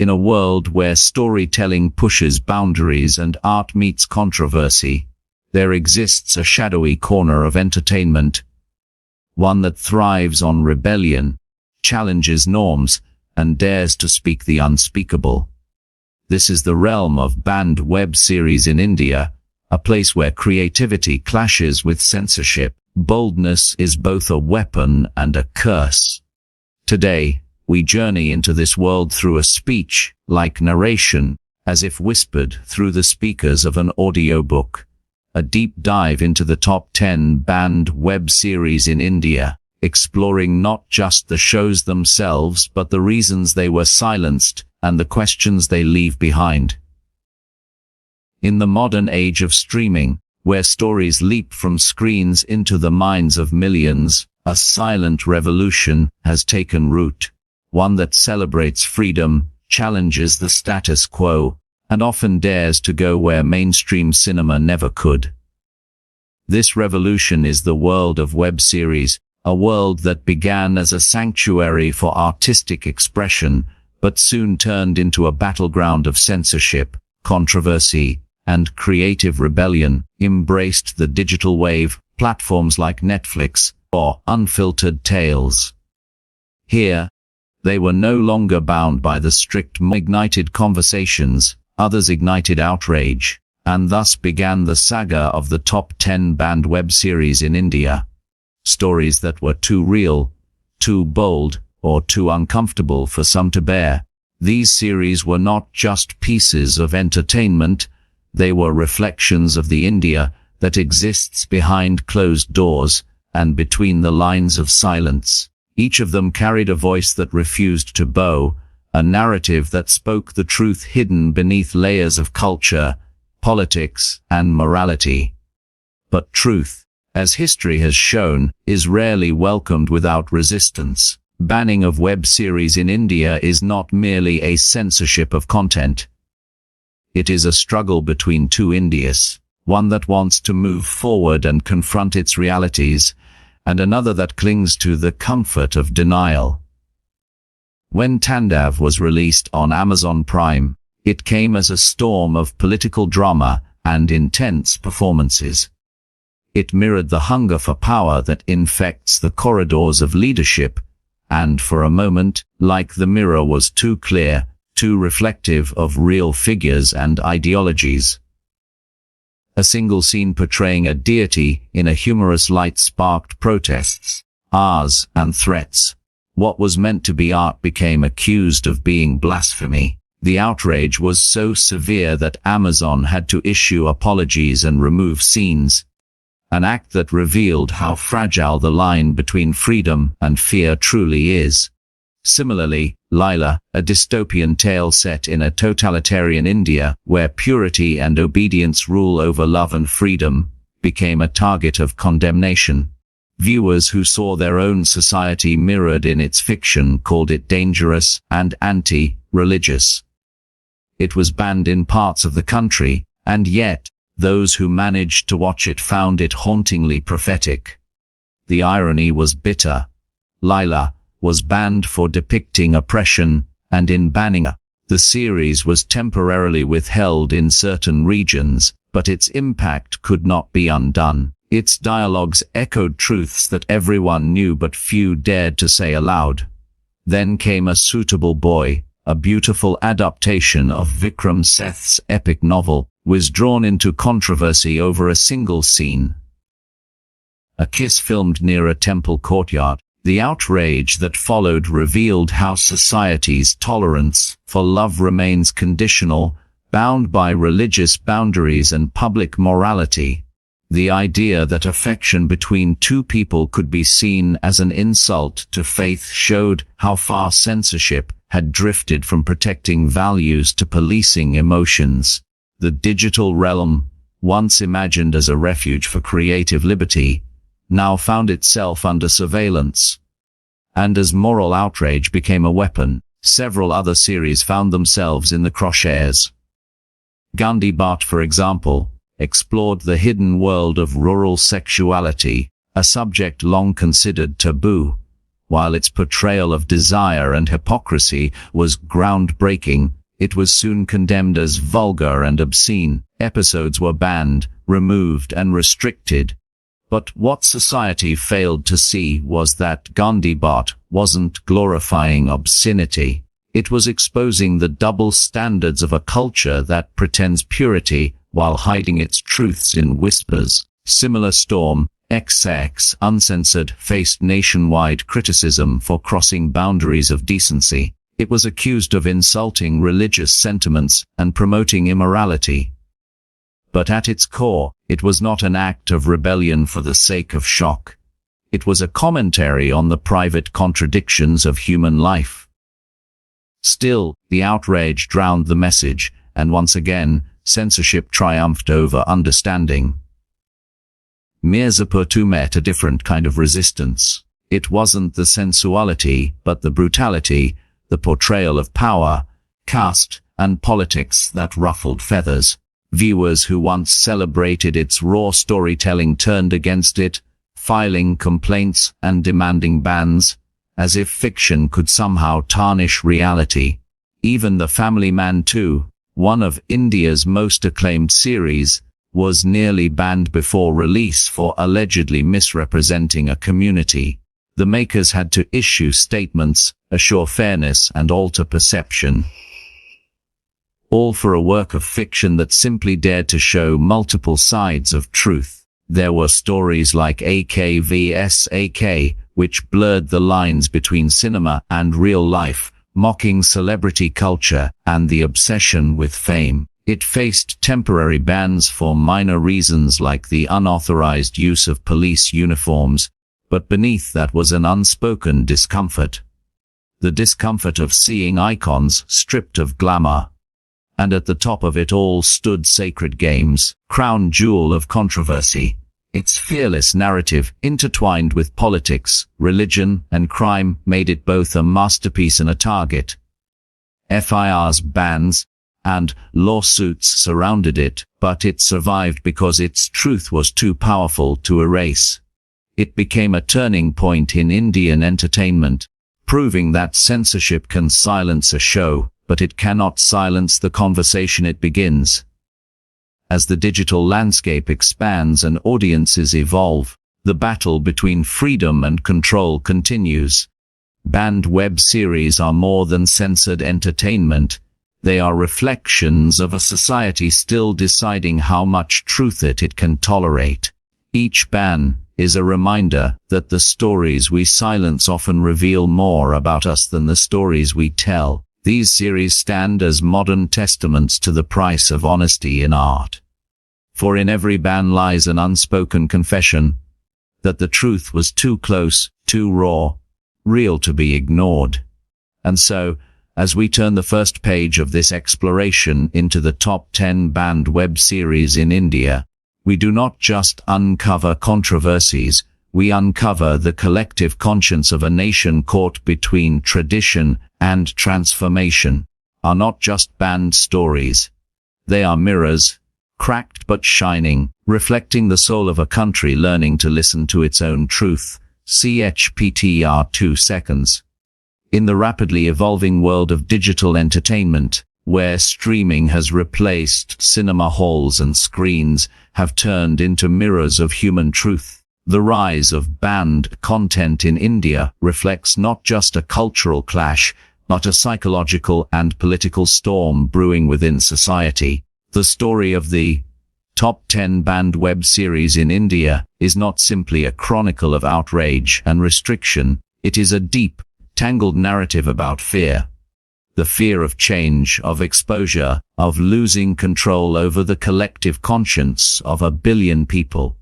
In a world where storytelling pushes boundaries and art meets controversy, there exists a shadowy corner of entertainment, one that thrives on rebellion, challenges norms, and dares to speak the unspeakable. This is the realm of banned web series in India, a place where creativity clashes with censorship. Boldness is both a weapon and a curse. Today, we journey into this world through a speech-like narration, as if whispered through the speakers of an audiobook. A deep dive into the top 10 banned web series in India, exploring not just the shows themselves but the reasons they were silenced and the questions they leave behind. In the modern age of streaming, where stories leap from screens into the minds of millions, a silent revolution has taken root, one that celebrates freedom, challenges the status quo, and often dares to go where mainstream cinema never could. This revolution is the world of web series, a world that began as a sanctuary for artistic expression, but soon turned into a battleground of censorship, controversy, and creative rebellion. Embraced the digital wave, platforms like Netflix, or unfiltered tales. Here, they were no longer bound by the strict ignited conversations, others ignited outrage, and thus began the saga of the top 10 banned web series in India. Stories that were too real, too bold, or too uncomfortable for some to bear. These series were not just pieces of entertainment, they were reflections of the India that exists behind closed doors and between the lines of silence. Each of them carried a voice that refused to bow, a narrative that spoke the truth hidden beneath layers of culture, politics, and morality. But truth, as history has shown, is rarely welcomed without resistance. Banning of web series in India is not merely a censorship of content. It is a struggle between two Indias, one that wants to move forward and confront its realities, and another that clings to the comfort of denial. When Tandav was released on Amazon Prime, it came as a storm of political drama and intense performances. It mirrored the hunger for power that infects the corridors of leadership, and for a moment, like the mirror was too clear, too reflective of real figures and ideologies. A single scene portraying a deity in a humorous light sparked protests, ahs, and threats. What was meant to be art became accused of being blasphemy. The outrage was so severe that Amazon had to issue apologies and remove scenes, an act that revealed how fragile the line between freedom and fear truly is. Similarly, Leila, a dystopian tale set in a totalitarian India where purity and obedience rule over love and freedom, became a target of condemnation. Viewers who saw their own society mirrored in its fiction called it dangerous and anti-religious. It was banned in parts of the country, and yet, those who managed to watch it found it hauntingly prophetic. The irony was bitter. Leila was banned for depicting oppression, and in banning her, the series was temporarily withheld in certain regions, but its impact could not be undone. Its dialogues echoed truths that everyone knew but few dared to say aloud. Then came A Suitable Boy, a beautiful adaptation of Vikram Seth's epic novel, was drawn into controversy over a single scene. A kiss filmed near a temple courtyard. The outrage that followed revealed how society's tolerance for love remains conditional, bound by religious boundaries and public morality. The idea that affection between two people could be seen as an insult to faith showed how far censorship had drifted from protecting values to policing emotions. The digital realm, once imagined as a refuge for creative liberty, now found itself under surveillance. And as moral outrage became a weapon, several other series found themselves in the crosshairs. Gandhi Bhatt, for example, explored the hidden world of rural sexuality, a subject long considered taboo, While its portrayal of desire and hypocrisy was groundbreaking, it was soon condemned as vulgar and obscene. Episodes were banned, removed, and restricted. But what society failed to see was that Gandhi Bhat wasn't glorifying obscenity. It was exposing the double standards of a culture that pretends purity while hiding its truths in whispers. Similar Storm, XX Uncensored, faced nationwide criticism for crossing boundaries of decency. It was accused of insulting religious sentiments and promoting immorality. But at its core, it was not an act of rebellion for the sake of shock. It was a commentary on the private contradictions of human life. Still, the outrage drowned the message, and once again, censorship triumphed over understanding. Mirzapur too met a different kind of resistance. It wasn't the sensuality, but the brutality, the portrayal of power, caste, and politics that ruffled feathers. Viewers who once celebrated its raw storytelling turned against it, filing complaints and demanding bans, as if fiction could somehow tarnish reality. Even The Family Man 2, one of India's most acclaimed series, was nearly banned before release for allegedly misrepresenting a community. The makers had to issue statements, assure fairness, and alter perception. All for a work of fiction that simply dared to show multiple sides of truth. There were stories like AK vs. AK, which blurred the lines between cinema and real life, mocking celebrity culture and the obsession with fame. It faced temporary bans for minor reasons like the unauthorized use of police uniforms, but beneath that was an unspoken discomfort. The discomfort of seeing icons stripped of glamour. And at the top of it all stood Sacred Games, crown jewel of controversy. Its fearless narrative, intertwined with politics, religion, and crime, made it both a masterpiece and a target. FIR's bans and lawsuits surrounded it, but it survived because its truth was too powerful to erase. It became a turning point in Indian entertainment, proving that censorship can silence a show, but it cannot silence the conversation it begins. As the digital landscape expands and audiences evolve, the battle between freedom and control continues. Banned web series are more than censored entertainment. They are reflections of a society still deciding how much truth it can tolerate. Each ban is a reminder that the stories we silence often reveal more about us than the stories we tell. These series stand as modern testaments to the price of honesty in art. For in every ban lies an unspoken confession that the truth was too close, too raw, real to be ignored. And so, as we turn the first page of this exploration into the top 10 banned web series in India, we do not just uncover controversies, we uncover the collective conscience of a nation caught between tradition and transformation. Are not just banned stories. They are mirrors, cracked but shining, reflecting the soul of a country learning to listen to its own truth. CHPTR 2 seconds. In the rapidly evolving world of digital entertainment, where streaming has replaced cinema halls and screens have turned into mirrors of human truth, the rise of banned content in India reflects not just a cultural clash, but a psychological and political storm brewing within society. The story of the top 10 banned web series in India is not simply a chronicle of outrage and restriction, it is a deep, tangled narrative about fear. The fear of change, of exposure, of losing control over the collective conscience of a billion people.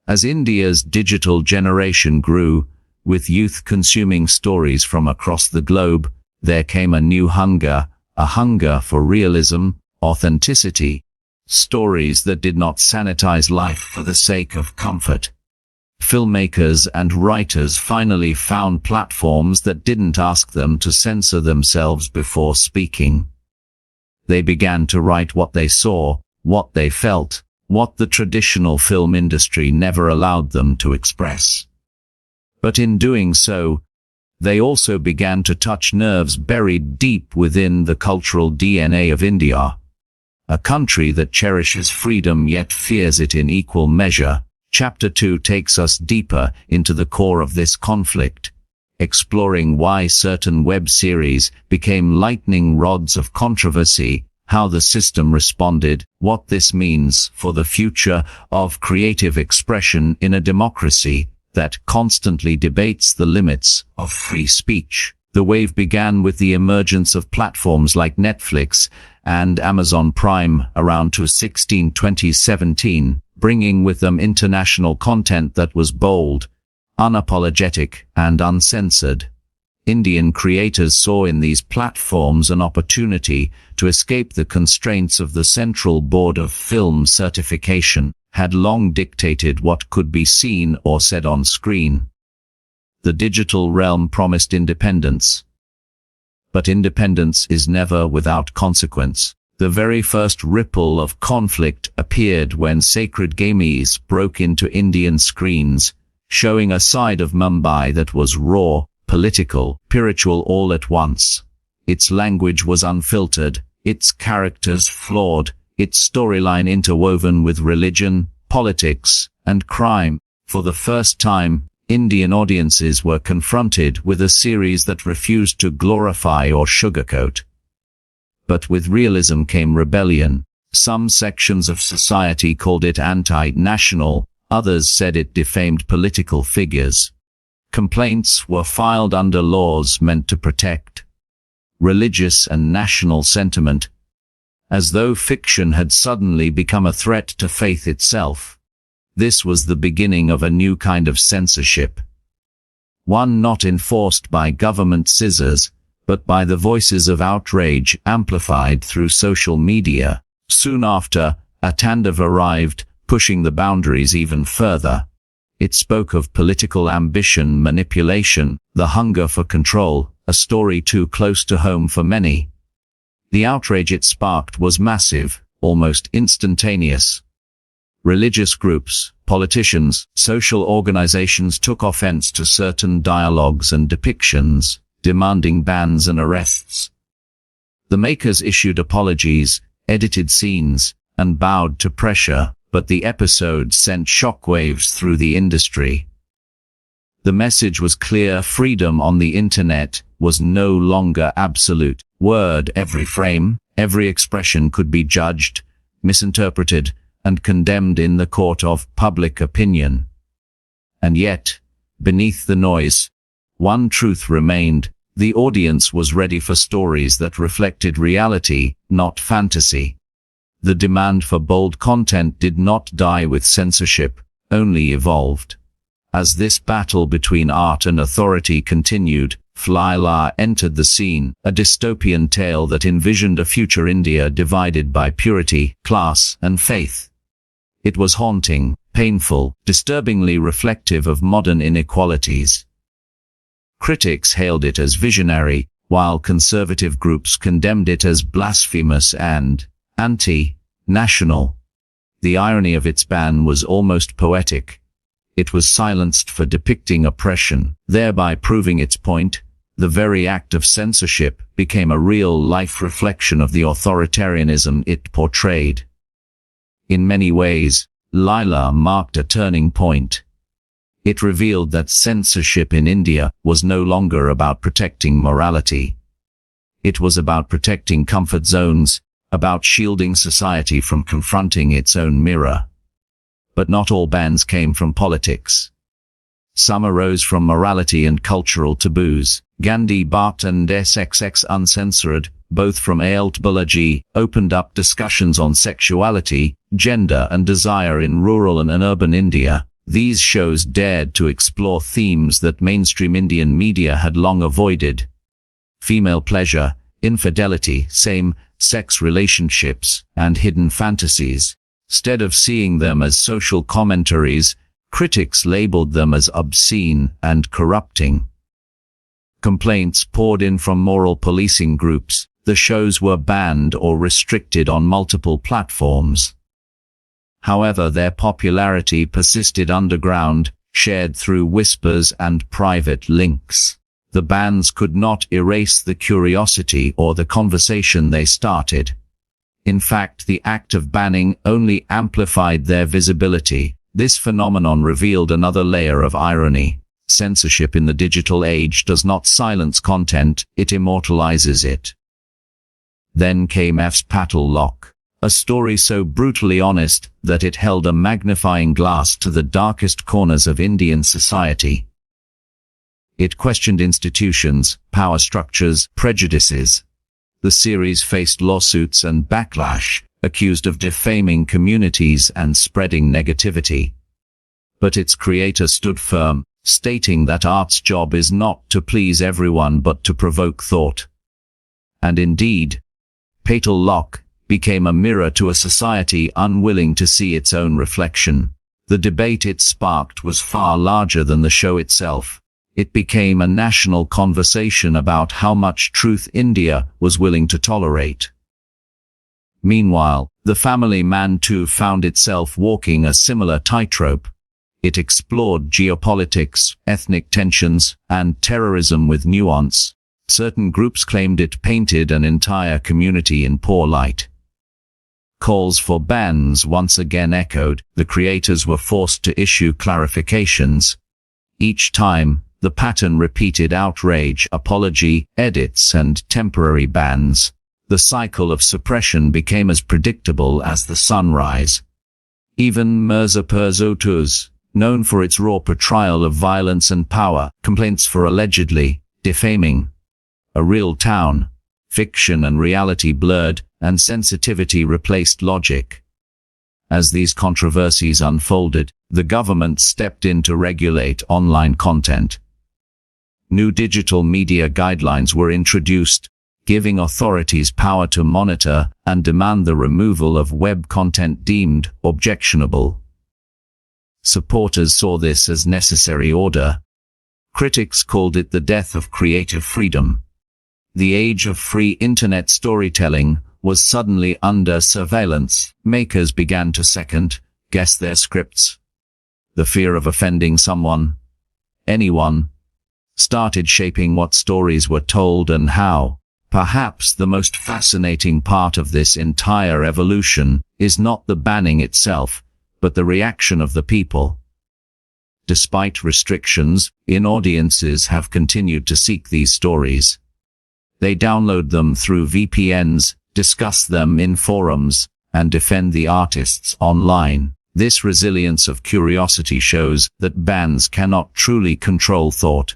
As India's digital generation grew, with youth consuming stories from across the globe, there came a new hunger, a hunger for realism, authenticity, stories that did not sanitize life for the sake of comfort. Filmmakers and writers finally found platforms that didn't ask them to censor themselves before speaking. They began to write what they saw, what they felt, what the traditional film industry never allowed them to express. But in doing so, They also began to touch nerves buried deep within the cultural DNA of India, a country that cherishes freedom yet fears it in equal measure. Chapter 2 takes us deeper into the core of this conflict, exploring why certain web series became lightning rods of controversy, how the system responded, what this means for the future of creative expression in a democracy that constantly debates the limits of free speech. The wave began with the emergence of platforms like Netflix and Amazon Prime around 2017, bringing with them international content that was bold, unapologetic, and uncensored. Indian creators saw in these platforms an opportunity to escape the constraints of the Central Board of Film Certification, had long dictated what could be seen or said on screen. The digital realm promised independence. But independence is never without consequence. The very first ripple of conflict appeared when sacred games broke into Indian screens, showing a side of Mumbai that was raw, political, spiritual all at once. Its language was unfiltered, its characters flawed, its storyline interwoven with religion, politics, and crime. For the first time, Indian audiences were confronted with a series that refused to glorify or sugarcoat. But with realism came rebellion. Some sections of society called it anti-national, others said it defamed political figures. Complaints were filed under laws meant to protect religious and national sentiment, as though fiction had suddenly become a threat to faith itself. This was the beginning of a new kind of censorship. One not enforced by government scissors, but by the voices of outrage amplified through social media. Soon after, a Tandav arrived, pushing the boundaries even further. It spoke of political ambition, manipulation, the hunger for control, a story too close to home for many. The outrage it sparked was massive, almost instantaneous. Religious groups, politicians, social organizations took offense to certain dialogues and depictions, demanding bans and arrests. The makers issued apologies, edited scenes, and bowed to pressure, but the episode sent shockwaves through the industry. The message was clear: freedom on the internet was no longer absolute. Word, every frame, every expression could be judged, misinterpreted, and condemned in the court of public opinion. And yet, beneath the noise, one truth remained: the audience was ready for stories that reflected reality, not fantasy. The demand for bold content did not die with censorship, only evolved. As this battle between art and authority continued, Leila entered the scene, a dystopian tale that envisioned a future India divided by purity, class, and faith. It was haunting, painful, disturbingly reflective of modern inequalities. Critics hailed it as visionary, while conservative groups condemned it as blasphemous and anti-national. The irony of its ban was almost poetic. It was silenced for depicting oppression, thereby proving its point. The very act of censorship became a real-life reflection of the authoritarianism it portrayed. In many ways, Leila marked a turning point. It revealed that censorship in India was no longer about protecting morality. It was about protecting comfort zones, about shielding society from confronting its own mirror. But not all bans came from politics. Some arose from morality and cultural taboos. Gandhi Bhatt and SXX Uncensored, both from Alt Balaji, opened up discussions on sexuality, gender and desire in rural and urban India. These shows dared to explore themes that mainstream Indian media had long avoided. Female pleasure, infidelity, same-sex relationships, and hidden fantasies. Instead of seeing them as social commentaries, critics labeled them as obscene and corrupting. Complaints poured in from moral policing groups. The shows were banned or restricted on multiple platforms. However, their popularity persisted underground, shared through whispers and private links. The bans could not erase the curiosity or the conversation they started. In fact, the act of banning only amplified their visibility. This phenomenon revealed another layer of irony. Censorship in the digital age does not silence content, it immortalizes it. Then came F's Patal Lock, a story so brutally honest that it held a magnifying glass to the darkest corners of Indian society. It questioned institutions, power structures, prejudices. The series faced lawsuits and backlash, accused of defaming communities and spreading negativity. But its creator stood firm, stating that art's job is not to please everyone but to provoke thought. And indeed, Patal Lock became a mirror to a society unwilling to see its own reflection. The debate it sparked was far larger than the show itself. It became a national conversation about how much truth India was willing to tolerate. Meanwhile, the Family Man too found itself walking a similar tightrope. It explored geopolitics, ethnic tensions, and terrorism with nuance. Certain groups claimed it painted an entire community in poor light. Calls for bans once again echoed. The creators were forced to issue clarifications. Each time, the pattern repeated: outrage, apology, edits, and temporary bans. The cycle of suppression became as predictable as the sunrise. Even Mirzapur, known for its raw portrayal of violence and power, complaints for allegedly defaming a real town. Fiction and reality blurred, and sensitivity replaced logic. As these controversies unfolded, the government stepped in to regulate online content. New digital media guidelines were introduced, giving authorities power to monitor and demand the removal of web content deemed objectionable. Supporters saw this as necessary order. Critics called it the death of creative freedom. The age of free internet storytelling was suddenly under surveillance. Makers began to second-guess their scripts. The fear of offending someone, anyone, started shaping what stories were told and how. Perhaps the most fascinating part of this entire evolution is not the banning itself, but the reaction of the people. Despite restrictions, audiences have continued to seek these stories. They download them through VPNs, discuss them in forums, and defend the artists online. This resilience of curiosity shows that bans cannot truly control thought.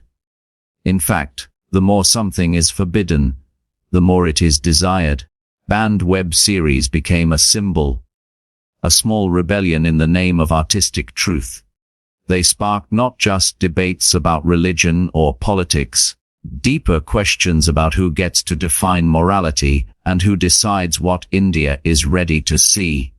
In fact, the more something is forbidden, the more it is desired. Banned web series became a symbol, a small rebellion in the name of artistic truth. They sparked not just debates about religion or politics, deeper questions about who gets to define morality and who decides what India is ready to see.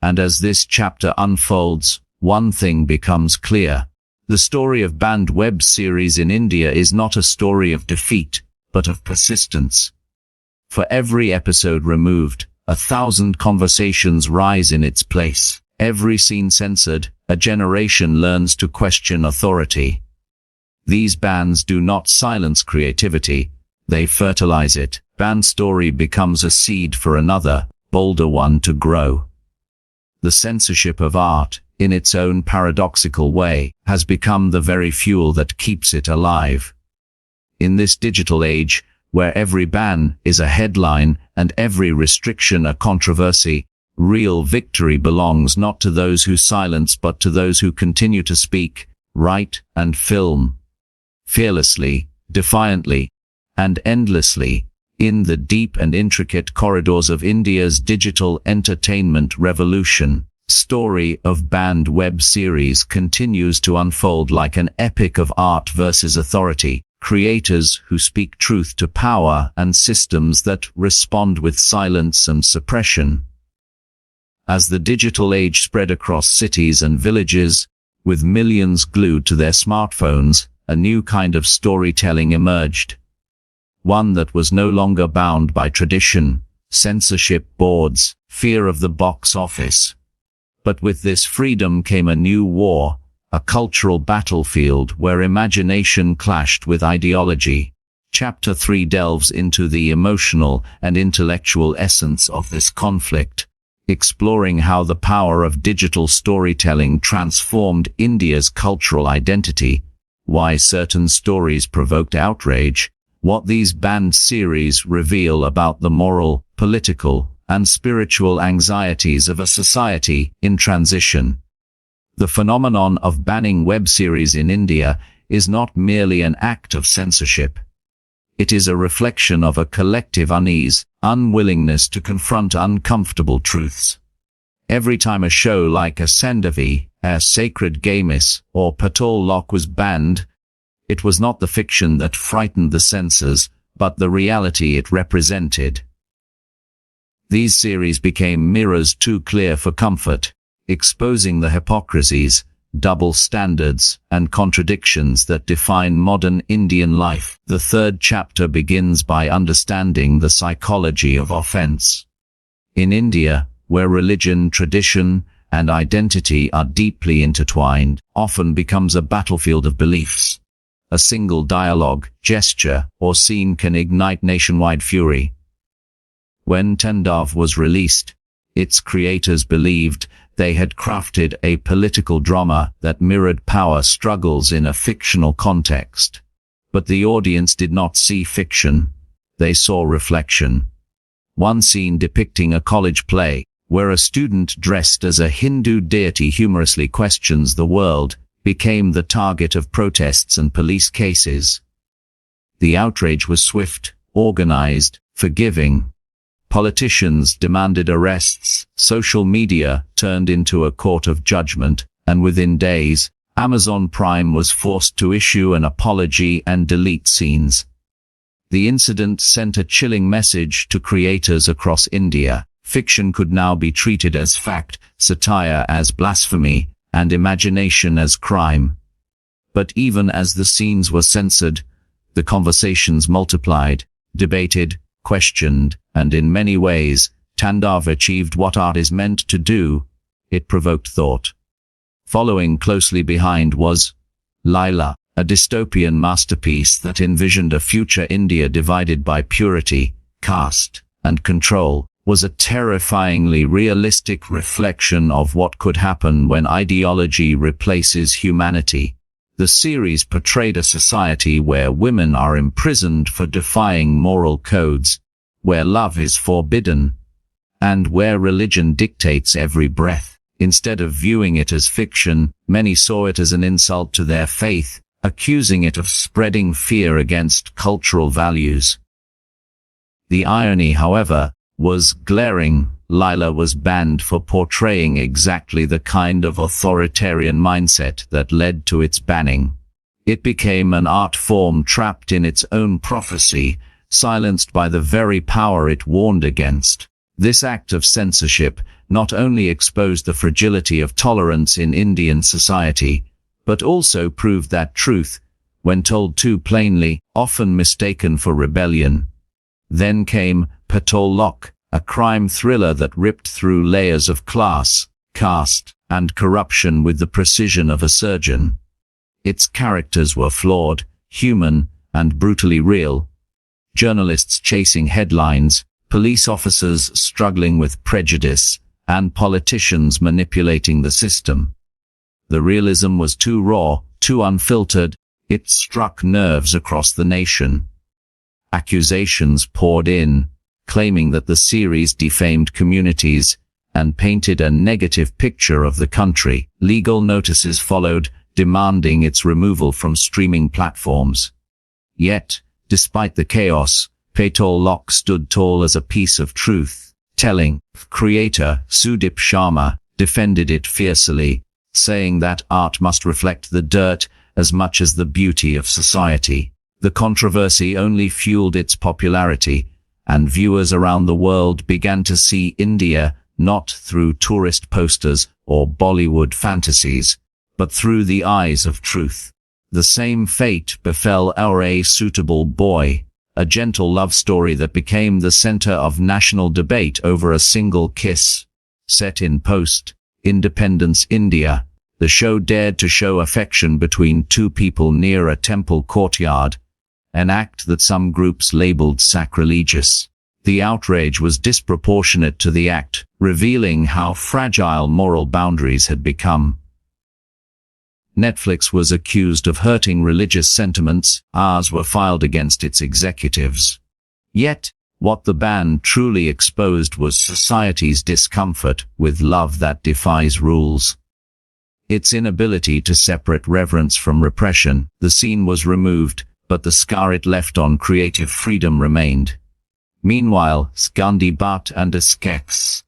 And as this chapter unfolds, one thing becomes clear. The story of banned web series in India is not a story of defeat, but of persistence. For every episode removed, 1,000 conversations rise in its place. Every scene censored, a generation learns to question authority. These bans do not silence creativity, they fertilize it. Banned story becomes a seed for another, bolder one to grow. The censorship of art, in its own paradoxical way, has become the very fuel that keeps it alive. In this digital age, where every ban is a headline and every restriction a controversy, real victory belongs not to those who silence but to those who continue to speak, write, and film. Fearlessly, defiantly, and endlessly, in the deep and intricate corridors of India's digital entertainment revolution. Story of banned web series continues to unfold like an epic of art versus authority, creators who speak truth to power and systems that respond with silence and suppression. As the digital age spread across cities and villages, with millions glued to their smartphones, a new kind of storytelling emerged. One that was no longer bound by tradition, censorship boards, fear of the box office. But with this freedom came a new war, a cultural battlefield where imagination clashed with ideology. Chapter 3 delves into the emotional and intellectual essence of this conflict, exploring how the power of digital storytelling transformed India's cultural identity, why certain stories provoked outrage, what these banned series reveal about the moral, political, and spiritual anxieties of a society in transition. The phenomenon of banning web series in India is not merely an act of censorship. It is a reflection of a collective unease, unwillingness to confront uncomfortable truths. Every time a show like a Tandav, a Sacred Games, or Patal Lok was banned, it was not the fiction that frightened the censors, but the reality it represented. These series became mirrors too clear for comfort, exposing the hypocrisies, double standards, and contradictions that define modern Indian life. The third chapter begins by understanding the psychology of offense. In India, where religion, tradition, and identity are deeply intertwined, often becomes a battlefield of beliefs. A single dialogue, gesture, or scene can ignite nationwide fury. When Tandav was released, its creators believed they had crafted a political drama that mirrored power struggles in a fictional context. But the audience did not see fiction, they saw reflection. One scene depicting a college play, where a student dressed as a Hindu deity humorously questions the world, became the target of protests and police cases. The outrage was swift, organized, forgiving. Politicians demanded arrests, social media turned into a court of judgment, and within days, Amazon Prime was forced to issue an apology and delete scenes. The incident sent a chilling message to creators across India. Fiction could now be treated as fact, satire as blasphemy, and imagination as crime. But even as the scenes were censored, the conversations multiplied, debated, questioned, and in many ways, Tandav achieved what art is meant to do. It provoked thought. Following closely behind was Leila, a dystopian masterpiece that envisioned a future India divided by purity, caste, and control, was a terrifyingly realistic reflection of what could happen when ideology replaces humanity. The series portrayed a society where women are imprisoned for defying moral codes, where love is forbidden, and where religion dictates every breath. Instead of viewing it as fiction, many saw it as an insult to their faith, accusing it of spreading fear against cultural values. The irony, however, was glaring. Leila was banned for portraying exactly the kind of authoritarian mindset that led to its banning. It became an art form trapped in its own prophecy, silenced by the very power it warned against. This act of censorship not only exposed the fragility of tolerance in Indian society, but also proved that truth, when told too plainly, often mistaken for rebellion. Then came Patal Lok, a crime thriller that ripped through layers of class, caste, and corruption with the precision of a surgeon. Its characters were flawed, human, and brutally real. Journalists chasing headlines, police officers struggling with prejudice, and politicians manipulating the system. The realism was too raw, too unfiltered. It struck nerves across the nation. Accusations poured in, claiming that the series defamed communities and painted a negative picture of the country. Legal notices followed, demanding its removal from streaming platforms. Yet, despite the chaos, Patal Lok stood tall as a piece of truth. Telling creator Sudeep Sharma defended it fiercely, saying that art must reflect the dirt as much as the beauty of society. The controversy only fueled its popularity, and viewers around the world began to see India not through tourist posters or Bollywood fantasies, but through the eyes of truth. The same fate befell Our A Suitable Boy, a gentle love story that became the center of national debate over a single kiss. Set in post-independence India, The show dared to show affection between two people near a temple courtyard, an act that some groups labeled sacrilegious. The outrage was disproportionate to the act, revealing how fragile moral boundaries had become. Netflix was accused of hurting religious sentiments. Ours were filed against its executives. Yet, what the ban truly exposed was society's discomfort with love that defies rules. Its inability to separate reverence from repression. The scene was removed, but the scar it left on creative freedom remained. Meanwhile, Skandi Bhatt and Eskex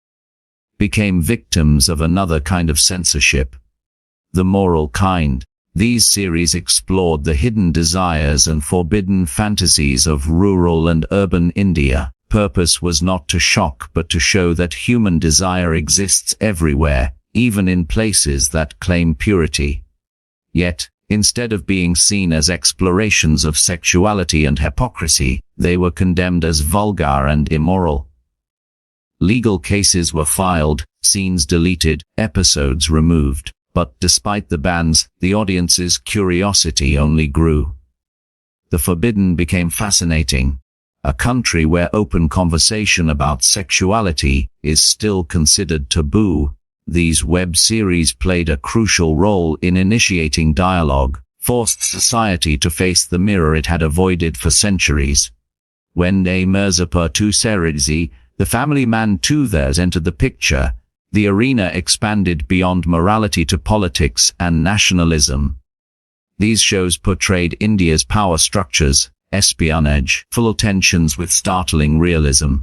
became victims of another kind of censorship. The moral kind. These series explored the hidden desires and forbidden fantasies of rural and urban India. Purpose was not to shock but to show that human desire exists everywhere, even in places that claim purity. Yet, instead of being seen as explorations of sexuality and hypocrisy, they were condemned as vulgar and immoral. Legal cases were filed, scenes deleted, episodes removed. But despite the bans, the audience's curiosity only grew. The forbidden became fascinating. A country where open conversation about sexuality is still considered taboo. These web series played a crucial role in initiating dialogue, forced society to face the mirror it had avoided for centuries. When a Mirzapur to Serizi, the family man to theirs entered the picture, the arena expanded beyond morality to politics and nationalism. These shows portrayed India's power structures, espionage, full tensions with startling realism.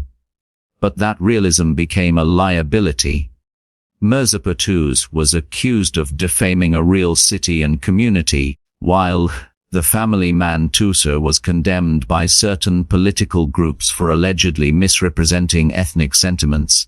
But that realism became a liability. Mirzapur 2 was accused of defaming a real city and community, while the family man Tusa was condemned by certain political groups for allegedly misrepresenting ethnic sentiments.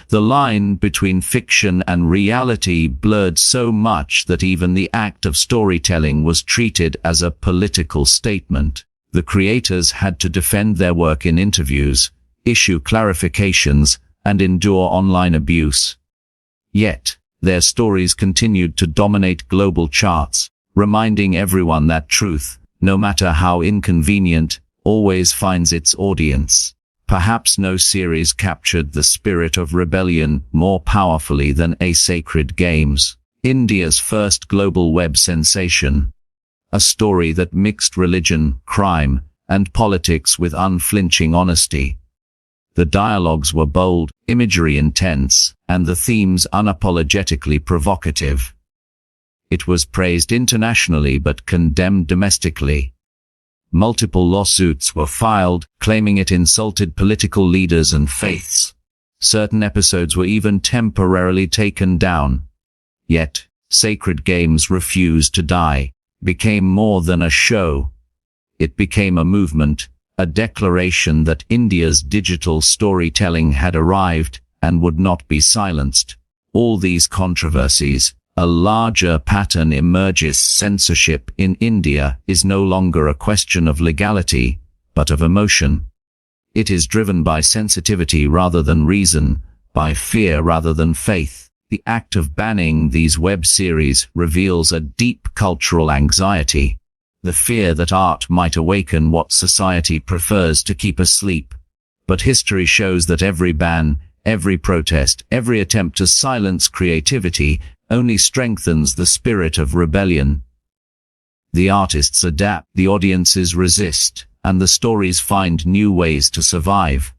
The line between fiction and reality blurred so much that even the act of storytelling was treated as a political statement. The creators had to defend their work in interviews, issue clarifications, and endure online abuse. Yet, their stories continued to dominate global charts, reminding everyone that truth, no matter how inconvenient, always finds its audience. Perhaps no series captured the spirit of rebellion more powerfully than A Sacred Games, India's first global web sensation. A story that mixed religion, crime, and politics with unflinching honesty. The dialogues were bold, imagery intense, and the themes unapologetically provocative. It was praised internationally but condemned domestically. Multiple lawsuits were filed, claiming it insulted political leaders and faiths. Certain episodes were even temporarily taken down. Yet, Sacred Games refused to die, became more than a show. It became a movement, a declaration that India's digital storytelling had arrived and would not be silenced. All these controversies, a larger pattern emerges. Censorship in India is no longer a question of legality, but of emotion. It is driven by sensitivity rather than reason, by fear rather than faith. The act of banning these web series reveals a deep cultural anxiety, the fear that art might awaken what society prefers to keep asleep. But history shows that every ban, every protest, every attempt to silence creativity only strengthens the spirit of rebellion. The artists adapt, the audiences resist, and the stories find new ways to survive.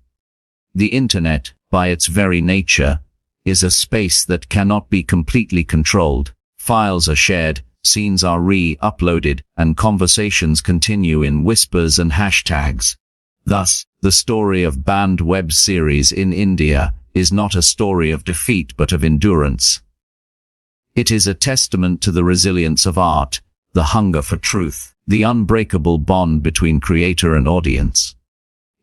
The internet, by its very nature, is a space that cannot be completely controlled. Files are shared, scenes are re-uploaded, and conversations continue in whispers and hashtags. Thus, the story of banned web series in India is not a story of defeat but of endurance. It is a testament to the resilience of art, the hunger for truth, the unbreakable bond between creator and audience.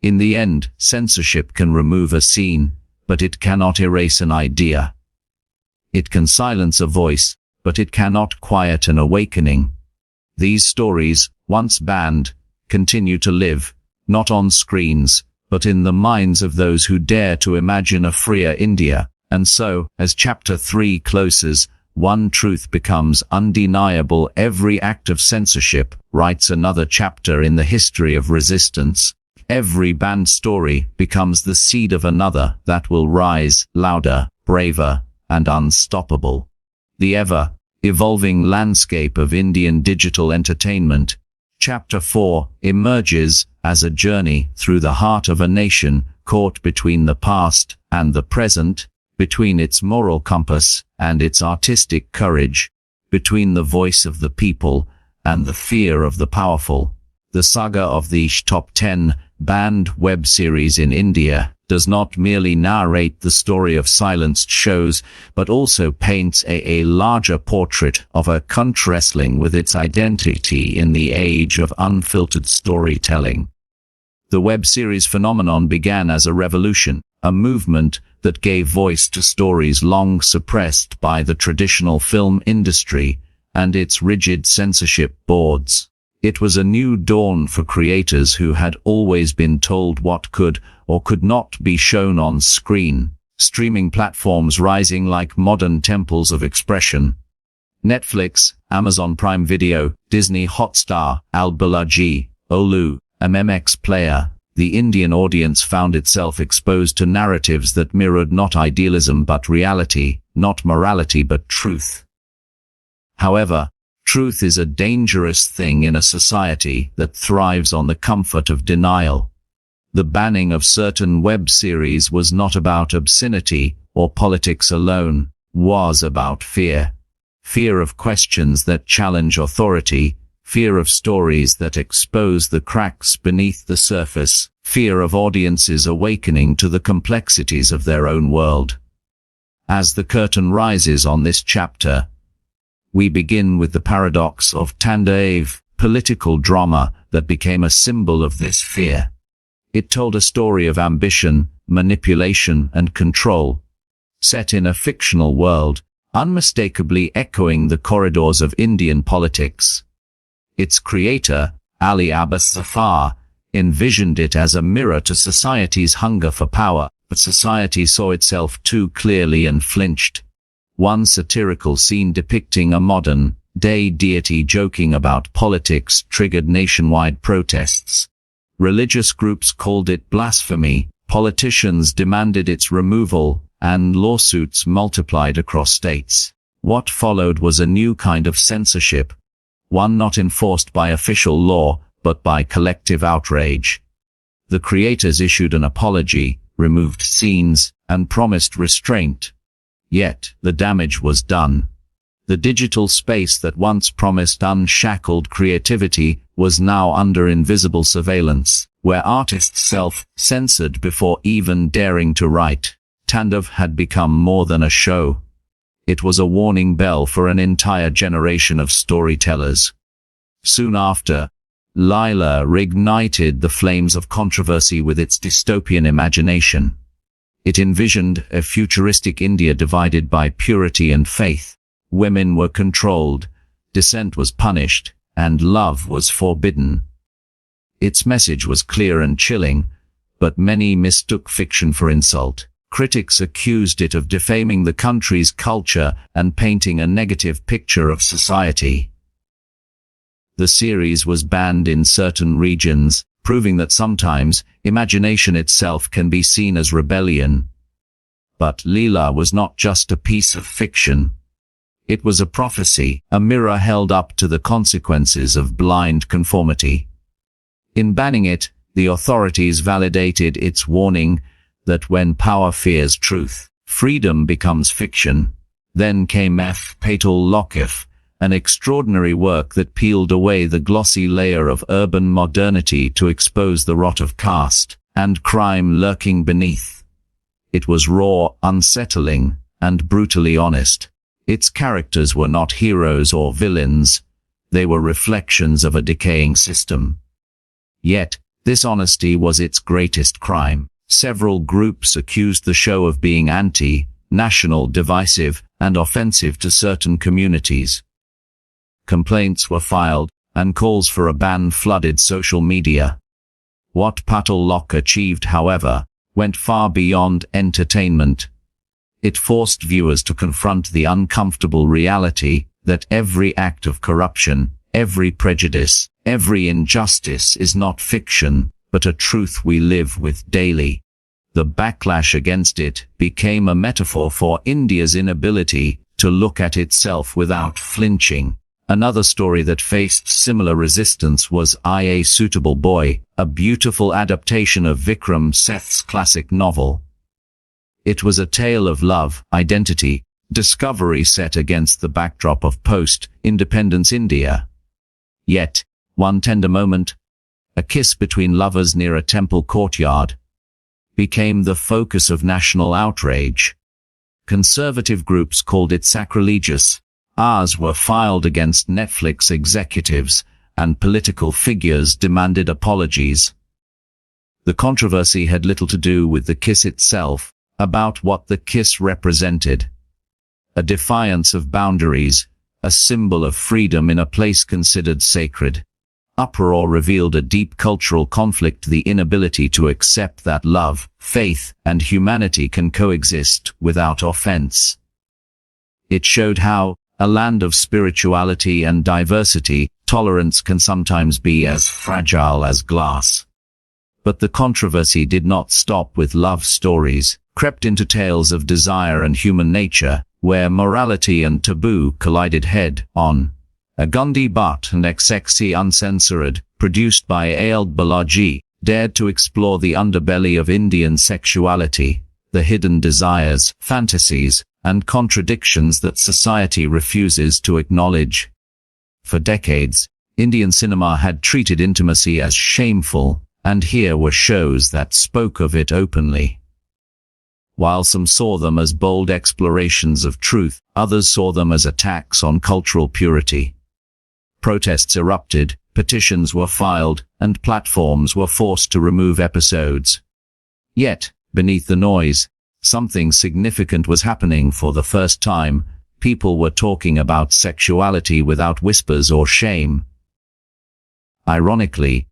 In the end, censorship can remove a scene, but it cannot erase an idea. It can silence a voice, but it cannot quiet an awakening. These stories, once banned, continue to live, not on screens, but in the minds of those who dare to imagine a freer India. And so, as Chapter 3 closes, one truth becomes undeniable. Every act of censorship writes another chapter in the history of resistance. Every banned story becomes the seed of another that will rise louder, braver, and unstoppable. The ever-evolving landscape of Indian digital entertainment. Chapter 4 emerges as a journey through the heart of a nation caught between the past and the present, between its moral compass and its artistic courage, between the voice of the people and the fear of the powerful. The saga of the top 10 banned web series in India does not merely narrate the story of silenced shows, but also paints a larger portrait of a country wrestling with its identity in the age of unfiltered storytelling. The web series phenomenon began as a revolution, a movement that gave voice to stories long suppressed by the traditional film industry and its rigid censorship boards. It was a new dawn for creators who had always been told what could or could not be shown on screen, streaming platforms rising like modern temples of expression. Netflix, Amazon Prime Video, Disney Hotstar, Al-Balaji, Olu, MMX Player. The Indian audience found itself exposed to narratives that mirrored not idealism but reality, not morality but truth. However, truth is a dangerous thing in a society that thrives on the comfort of denial. The banning of certain web series was not about obscenity or politics alone, was about fear. Fear of questions that challenge authority, fear of stories that expose the cracks beneath the surface, fear of audiences awakening to the complexities of their own world. As the curtain rises on this chapter, we begin with the paradox of Tandav, political drama that became a symbol of this fear. It told a story of ambition, manipulation, and control, set in a fictional world, unmistakably echoing the corridors of Indian politics. Its creator, Ali Abbas Zafar, envisioned it as a mirror to society's hunger for power, but society saw itself too clearly and flinched. One satirical scene depicting a modern-day deity joking about politics triggered nationwide protests. Religious groups called it blasphemy, politicians demanded its removal, and lawsuits multiplied across states. What followed was a new kind of censorship, one not enforced by official law, but by collective outrage. The creators issued an apology, removed scenes, and promised restraint. Yet, the damage was done. The digital space that once promised unshackled creativity was now under invisible surveillance, where artists self-censored before even daring to write. Tandav had become more than a show. It was a warning bell for an entire generation of storytellers. Soon after, Leila reignited the flames of controversy with its dystopian imagination. It envisioned a futuristic India divided by purity and faith. Women were controlled, dissent was punished, and love was forbidden. Its message was clear and chilling, but many mistook fiction for insult. Critics accused it of defaming the country's culture and painting a negative picture of society. The series was banned in certain regions, proving that sometimes imagination itself can be seen as rebellion. But Leila was not just a piece of fiction. It was a prophecy, a mirror held up to the consequences of blind conformity. In banning it, the authorities validated its warning that when power fears truth, freedom becomes fiction. Then came Fatal Lokif, an extraordinary work that peeled away the glossy layer of urban modernity to expose the rot of caste and crime lurking beneath. It was raw, unsettling, and brutally honest. Its characters were not heroes or villains, they were reflections of a decaying system. Yet, this honesty was its greatest crime. Several groups accused the show of being anti-national, divisive, and offensive to certain communities. Complaints were filed, and calls for a ban flooded social media. What Patal Lok achieved, however, went far beyond entertainment. It forced viewers to confront the uncomfortable reality that every act of corruption, every prejudice, every injustice is not fiction, but a truth we live with daily. The backlash against it became a metaphor for India's inability to look at itself without flinching. Another story that faced similar resistance was I, A Suitable Boy, a beautiful adaptation of Vikram Seth's classic novel. It was a tale of love, identity, discovery set against the backdrop of post-independence India. Yet, one tender moment, a kiss between lovers near a temple courtyard, became the focus of national outrage. Conservative groups called it sacrilegious. Ours were filed against Netflix executives, and political figures demanded apologies. The controversy had little to do with the kiss itself, about what the kiss represented. A defiance of boundaries, a symbol of freedom in a place considered sacred. Uproar revealed a deep cultural conflict, the inability to accept that love, faith, and humanity can coexist without offense. It showed how, a land of spirituality and diversity, tolerance can sometimes be as fragile as glass. But the controversy did not stop with love stories, crept into tales of desire and human nature, where morality and taboo collided head-on. A Gandhi Bhatt and XXC Uncensored, produced by A.L. Balaji, dared to explore the underbelly of Indian sexuality, the hidden desires, fantasies, and contradictions that society refuses to acknowledge. For decades, Indian cinema had treated intimacy as shameful, and here were shows that spoke of it openly. While some saw them as bold explorations of truth, others saw them as attacks on cultural purity. Protests erupted, petitions were filed, and platforms were forced to remove episodes. Yet, beneath the noise, something significant was happening. For the first time, people were talking about sexuality without whispers or shame. Ironically,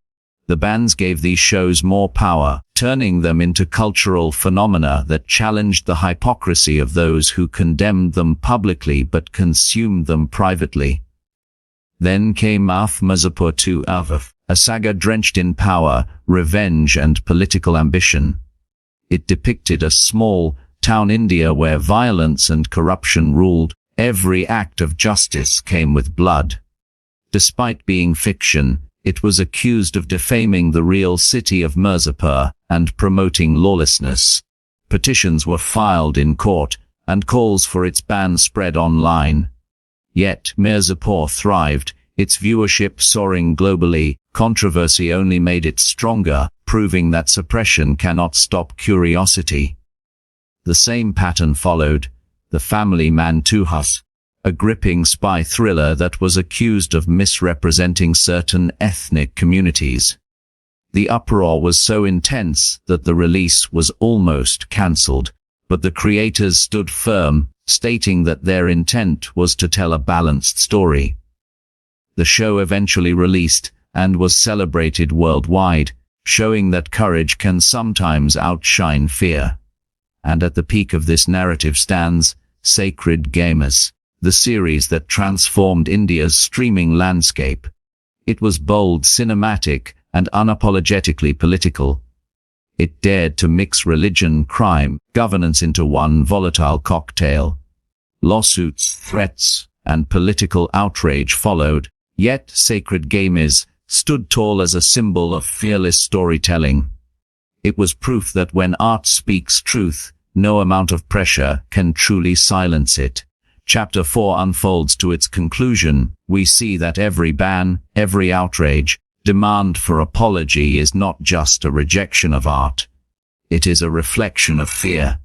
the bans gave these shows more power, turning them into cultural phenomena that challenged the hypocrisy of those who condemned them publicly but consumed them privately. Then came Mirzapur 2, a saga drenched in power, revenge, and political ambition. It depicted a small-town India where violence and corruption ruled. Every act of justice came with blood. Despite being fiction, it was accused of defaming the real city of Mirzapur and promoting lawlessness. Petitions were filed in court, and calls for its ban spread online. Yet Mirzapur thrived, its viewership soaring globally. Controversy only made it stronger, proving that suppression cannot stop curiosity. The same pattern followed. The Family Man 2, a gripping spy thriller that was accused of misrepresenting certain ethnic communities. The uproar was so intense that the release was almost cancelled, but the creators stood firm, stating that their intent was to tell a balanced story. The show eventually released, and was celebrated worldwide, showing that courage can sometimes outshine fear. And at the peak of this narrative stands Sacred Gamers, the series that transformed India's streaming landscape. It was bold, cinematic, and unapologetically political. It dared to mix religion, crime, governance into one volatile cocktail. Lawsuits, threats, and political outrage followed, yet Sacred Gamers stood tall as a symbol of fearless storytelling. It was proof that when art speaks truth, no amount of pressure can truly silence it. Chapter 4 unfolds to its conclusion. We see that every ban, every outrage, demand for apology is not just a rejection of art. It is a reflection of fear.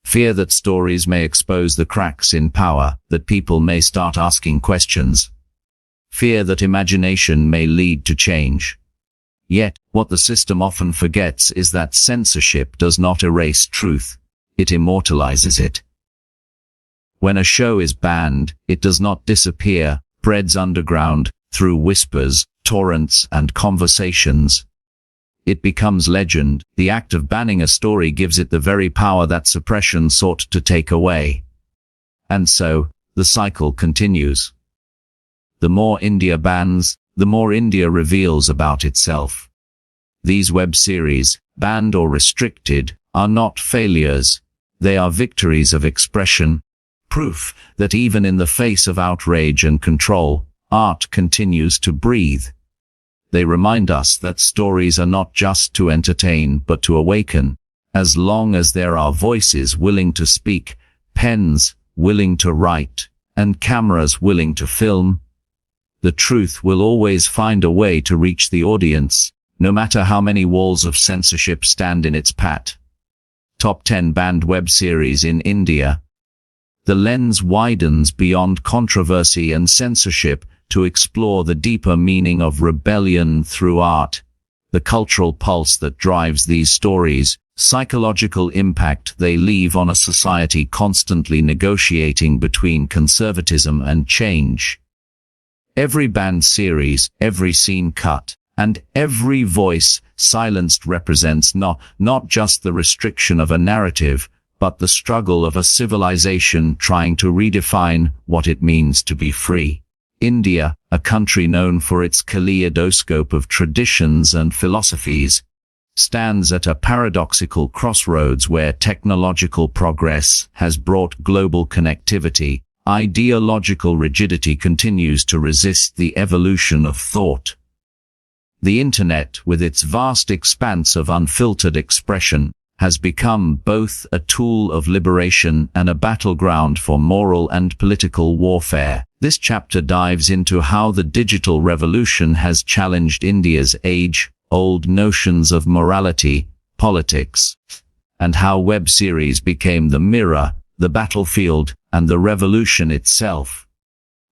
Fear that stories may expose the cracks in power, that people may start asking questions. Fear that imagination may lead to change. Yet, what the system often forgets is that censorship does not erase truth. It immortalizes it. When a show is banned, it does not disappear, spreads underground, through whispers, torrents, and conversations. it becomes legend. The act of banning a story gives it the very power that suppression sought to take away. And so, the cycle continues. The more India bans, the more India reveals about itself. These web series, banned or restricted, are not failures. They are victories of expression, proof that even in the face of outrage and control, art continues to breathe. They remind us that stories are not just to entertain but to awaken. As long as there are voices willing to speak, pens willing to write, and cameras willing to film, the truth will always find a way to reach the audience, no matter how many walls of censorship stand in its path. Top 10 banned web series in India. The lens widens beyond controversy and censorship to explore the deeper meaning of rebellion through art, the cultural pulse that drives these stories, psychological impact they leave on a society constantly negotiating between conservatism and change. Every banned series, every scene cut, and every voice silenced represents not just the restriction of a narrative, but the struggle of a civilization trying to redefine what it means to be free. India, a country known for its kaleidoscope of traditions and philosophies, stands at a paradoxical crossroads where technological progress has brought global connectivity. Ideological rigidity continues to resist the evolution of thought. The Internet, with its vast expanse of unfiltered expression, has become both a tool of liberation and a battleground for moral and political warfare. This chapter dives into how the digital revolution has challenged India's age-old notions of morality, politics, and how web series became the mirror, the battlefield, and the revolution itself.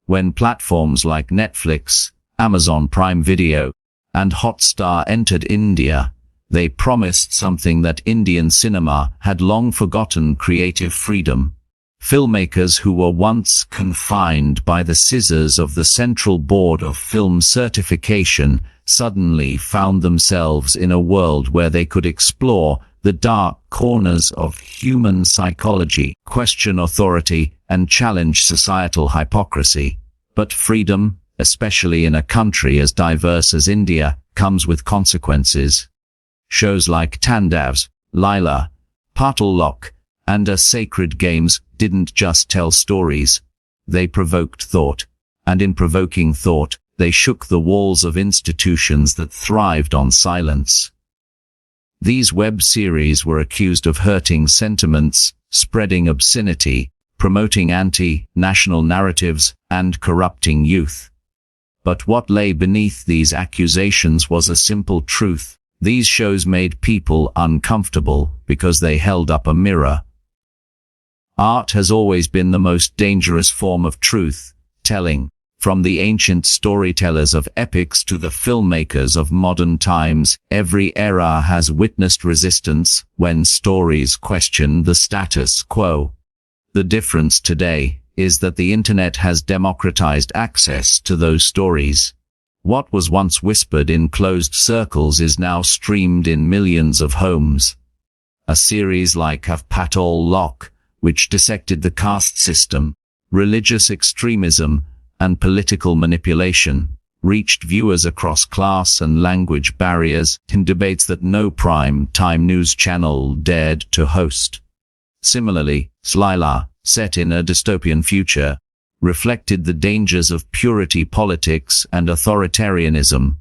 When platforms like Netflix, Amazon Prime Video, and Hotstar entered India, they promised something that Indian cinema had long forgotten: creative freedom. Filmmakers who were once confined by the scissors of the Central Board of Film Certification suddenly found themselves in a world where they could explore the dark corners of human psychology, question authority, and challenge societal hypocrisy. But freedom, especially in a country as diverse as India, comes with consequences. Shows like Tandav's, Leila, Patal Lok, and Sacred Games didn't just tell stories. They provoked thought, and in provoking thought, they shook the walls of institutions that thrived on silence. These web series were accused of hurting sentiments, spreading obscenity, promoting anti-national narratives, and corrupting youth. But what lay beneath these accusations was a simple truth. These shows made people uncomfortable because they held up a mirror. Art has always been the most dangerous form of truth-telling. From the ancient storytellers of epics to the filmmakers of modern times, every era has witnessed resistance when stories question the status quo. The difference today is that the Internet has democratized access to those stories. What was once whispered in closed circles is now streamed in millions of homes. A series like Patal Lok, which dissected the caste system, religious extremism, and political manipulation, reached viewers across class and language barriers in debates that no prime-time news channel dared to host. Similarly, Leila, set in a dystopian future, reflected the dangers of purity politics and authoritarianism.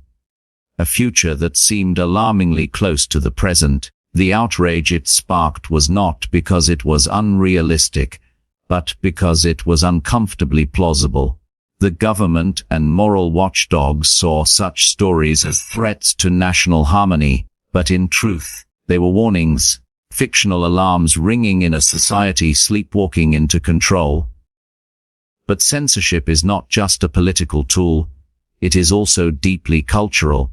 A future that seemed alarmingly close to the present. The outrage it sparked was not because it was unrealistic, but because it was uncomfortably plausible. The government and moral watchdogs saw such stories as threats to national harmony, but in truth, they were warnings, fictional alarms ringing in a society sleepwalking into control. But censorship is not just a political tool, it is also deeply cultural.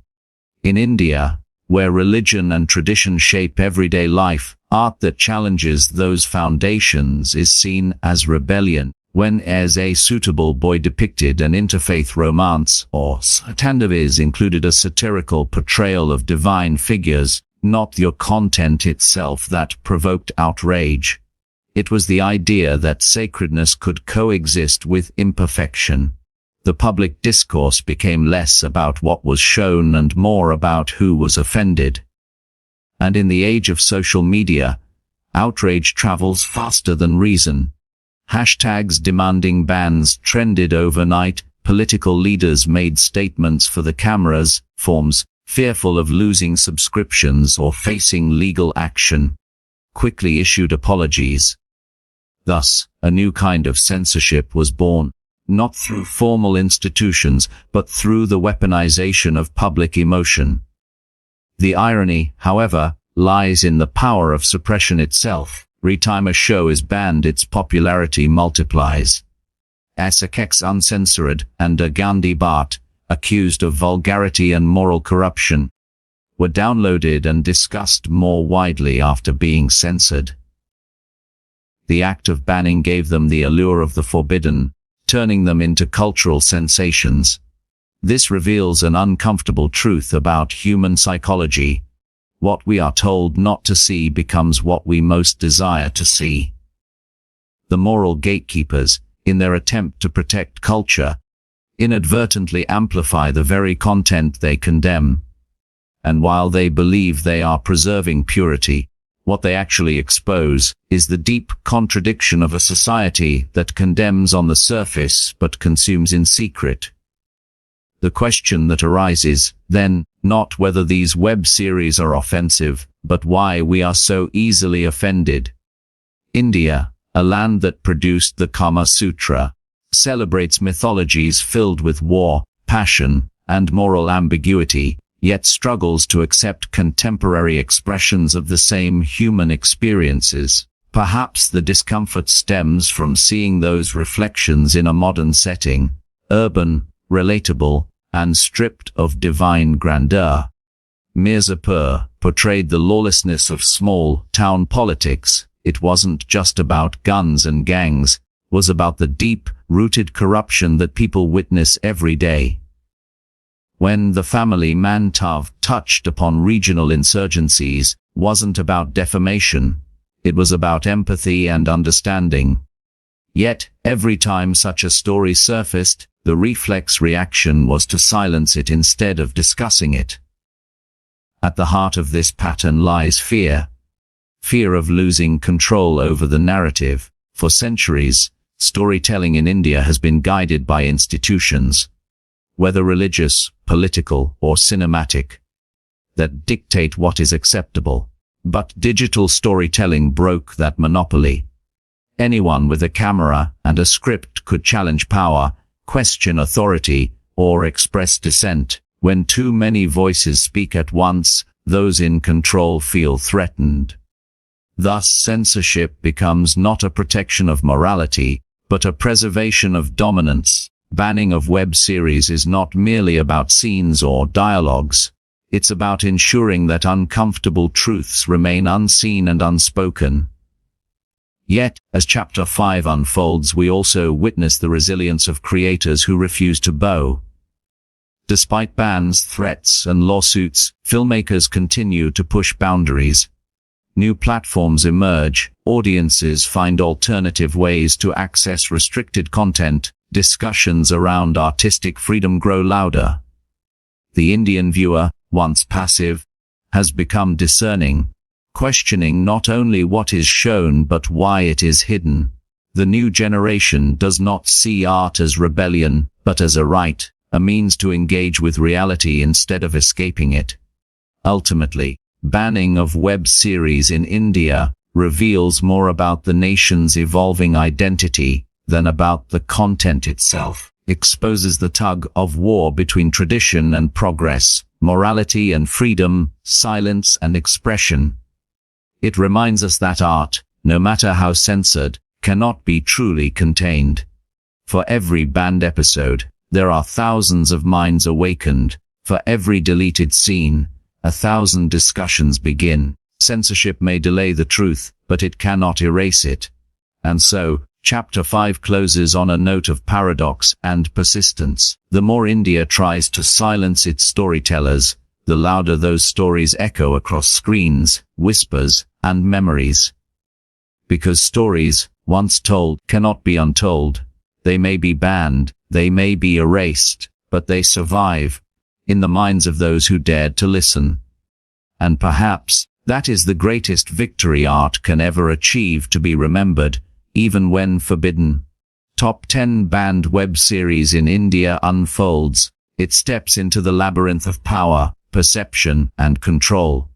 In India, where religion and tradition shape everyday life, art that challenges those foundations is seen as rebellion. When as a suitable boy depicted an interfaith romance, or Tandav included a satirical portrayal of divine figures, not your content itself that provoked outrage. It was the idea that sacredness could coexist with imperfection. The public discourse became less about what was shown and more about who was offended. And in the age of social media, outrage travels faster than reason. Hashtags demanding bans trended overnight, political leaders made statements for the cameras, forms, fearful of losing subscriptions or facing legal action, quickly issued apologies. Thus, a new kind of censorship was born, not through formal institutions, but through the weaponization of public emotion. The irony, however, lies in the power of suppression itself. Every time a show is banned, its popularity multiplies. Asakek's Uncensored and a Gandhi Bhat, accused of vulgarity and moral corruption, were downloaded and discussed more widely after being censored. The act of banning gave them the allure of the forbidden, turning them into cultural sensations. This reveals an uncomfortable truth about human psychology. What we are told not to see becomes what we most desire to see. The moral gatekeepers, in their attempt to protect culture, inadvertently amplify the very content they condemn. And while they believe they are preserving purity, what they actually expose is the deep contradiction of a society that condemns on the surface but consumes in secret. The question that arises, then, not whether these web series are offensive, but why we are so easily offended. India, a land that produced the Kama Sutra, celebrates mythologies filled with war, passion, and moral ambiguity, yet struggles to accept contemporary expressions of the same human experiences. Perhaps the discomfort stems from seeing those reflections in a modern setting, urban, relatable, and stripped of divine grandeur. Mirzapur portrayed the lawlessness of small-town politics. It wasn't just about guns and gangs, it was about the deep-rooted corruption that people witness every day. When the family man Tandav touched upon regional insurgencies, wasn't about defamation. It was about empathy and understanding. Yet, every time such a story surfaced, the reflex reaction was to silence it instead of discussing it. At the heart of this pattern lies fear. Fear of losing control over the narrative. For centuries, storytelling in India has been guided by institutions, whether religious, political, or cinematic, that dictate what is acceptable. But digital storytelling broke that monopoly. Anyone with a camera and a script could challenge power, question authority, or express dissent. When too many voices speak at once, those in control feel threatened. Thus, censorship becomes not a protection of morality, but a preservation of dominance. Banning of web series is not merely about scenes or dialogues. It's about ensuring that uncomfortable truths remain unseen and unspoken. Yet, as Chapter 5 unfolds, we also witness the resilience of creators who refuse to bow. Despite bans, threats, and lawsuits, filmmakers continue to push boundaries. New platforms emerge, audiences find alternative ways to access restricted content, discussions around artistic freedom grow louder. The Indian viewer, once passive, has become discerning, questioning not only what is shown but why it is hidden. The new generation does not see art as rebellion, but as a right, a means to engage with reality instead of escaping it. Ultimately, banning of web series in India reveals more about the nation's evolving identity than about the content itself. Exposes the tug of war between tradition and progress, morality and freedom, silence and expression. It reminds us that art, no matter how censored, cannot be truly contained. For every banned episode, there are thousands of minds awakened. For every deleted scene, 1,000 discussions begin. Censorship may delay the truth, but it cannot erase it. And so, Chapter 5 closes on a note of paradox and persistence. The more India tries to silence its storytellers, the louder those stories echo across screens, whispers, and memories. Because stories, once told, cannot be untold. They may be banned, they may be erased, but they survive in the minds of those who dared to listen. And perhaps that is the greatest victory art can ever achieve, to be remembered, even when forbidden. Top 10 banned web series in India unfolds. It steps into the labyrinth of power, perception, and control,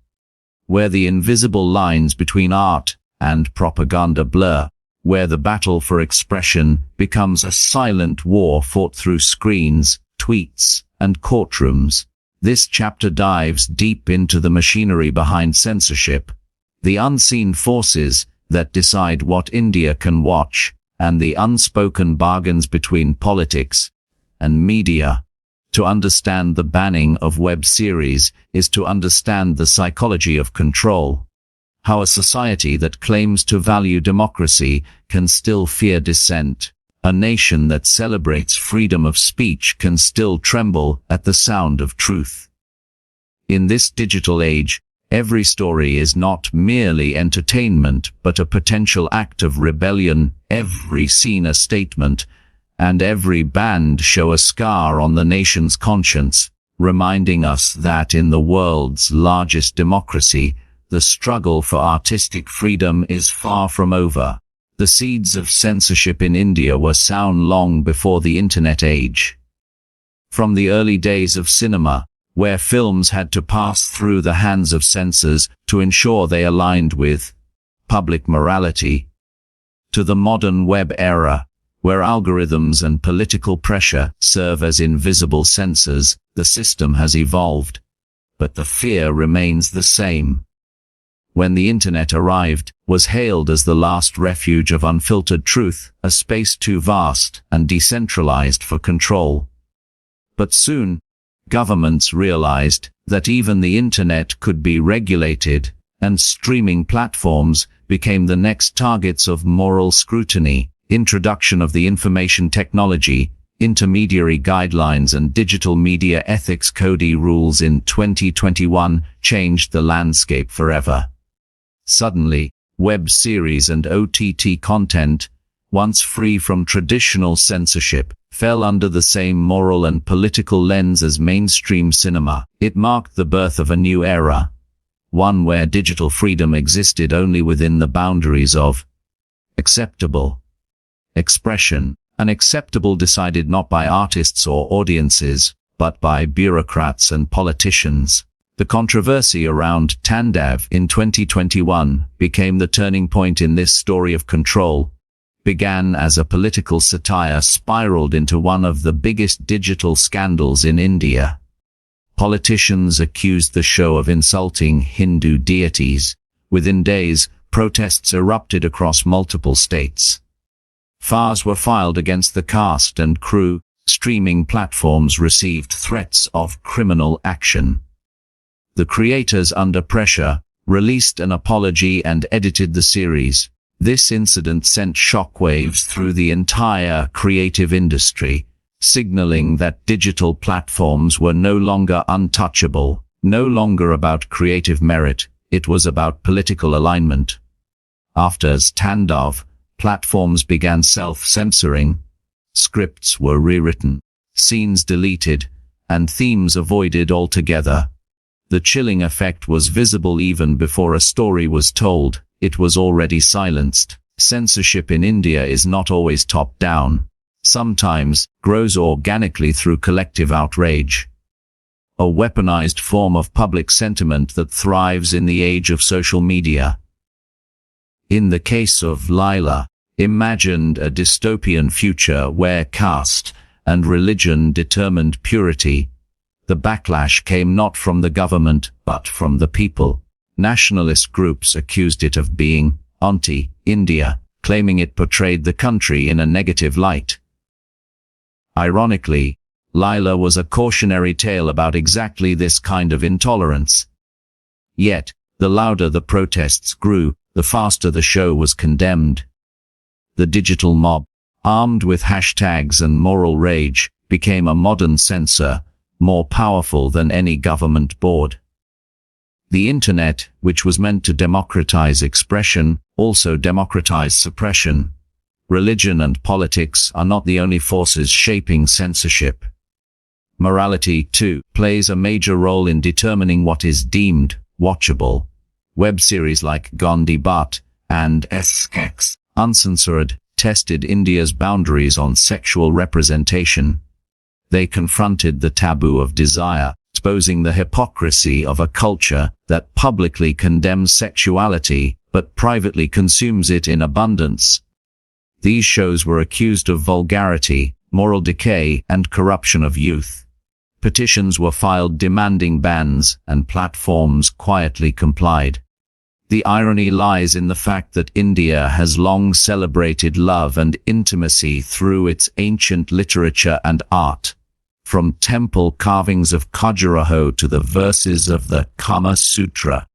where the invisible lines between art and propaganda blur, where the battle for expression becomes a silent war fought through screens, tweets, and courtrooms. This chapter dives deep into the machinery behind censorship, the unseen forces that decide what India can watch, and the unspoken bargains between politics and media. To understand the banning of web series is to understand the psychology of control. How a society that claims to value democracy can still fear dissent. A nation that celebrates freedom of speech can still tremble at the sound of truth. In this digital age, every story is not merely entertainment, but a potential act of rebellion, every scene a statement, and every banned show a scar on the nation's conscience, reminding us that in the world's largest democracy, the struggle for artistic freedom is far from over. The seeds of censorship in India were sown long before the internet age. From the early days of cinema, where films had to pass through the hands of censors to ensure they aligned with public morality, to the modern web era, where algorithms and political pressure serve as invisible censors, the system has evolved, but the fear remains the same. When the internet arrived, was hailed as the last refuge of unfiltered truth, a space too vast and decentralized for control. But soon, governments realized that even the internet could be regulated, and streaming platforms became the next targets of moral scrutiny. Introduction of the information technology, intermediary guidelines and digital media ethics code rules in 2021 changed the landscape forever. Suddenly, web series and OTT content, once free from traditional censorship, fell under the same moral and political lens as mainstream cinema. It marked the birth of a new era, one where digital freedom existed only within the boundaries of acceptable expression, unacceptable decided not by artists or audiences, but by bureaucrats and politicians. The controversy around Tandav in 2021 became the turning point in this story of control. Began as a political satire, spiraled into one of the biggest digital scandals in India. Politicians accused the show of insulting Hindu deities. Within days, protests erupted across multiple states. FARs were filed against the cast and crew. Streaming platforms received threats of criminal action. The creators, under pressure, released an apology and edited the series. This incident sent shockwaves through the entire creative industry, signaling that digital platforms were no longer untouchable, no longer about creative merit, it was about political alignment. After Tandav, platforms began self-censoring. Scripts were rewritten, scenes deleted, and themes avoided altogether. The chilling effect was visible even before a story was told. It was already silenced. Censorship in India is not always top-down. Sometimes grows organically through collective outrage. A weaponized form of public sentiment that thrives in the age of social media. In the case of Leila, imagined a dystopian future where caste and religion determined purity. The backlash came not from the government, but from the people. Nationalist groups accused it of being anti-India, claiming it portrayed the country in a negative light. Ironically, Leila was a cautionary tale about exactly this kind of intolerance. Yet, the louder the protests grew, the faster the show was condemned. The digital mob, armed with hashtags and moral rage, became a modern censor, more powerful than any government board. The internet, which was meant to democratize expression, also democratized suppression. Religion and politics are not the only forces shaping censorship. Morality, too, plays a major role in determining what is deemed watchable. Web series like Gandhi Bhatt and SX Uncensored tested India's boundaries on sexual representation. They confronted the taboo of desire, exposing the hypocrisy of a culture that publicly condemns sexuality but privately consumes it in abundance. These shows were accused of vulgarity, moral decay, and corruption of youth. Petitions were filed demanding bans, and platforms quietly complied. The irony lies in the fact that India has long celebrated love and intimacy through its ancient literature and art. From temple carvings of Khajuraho to the verses of the Kama Sutra.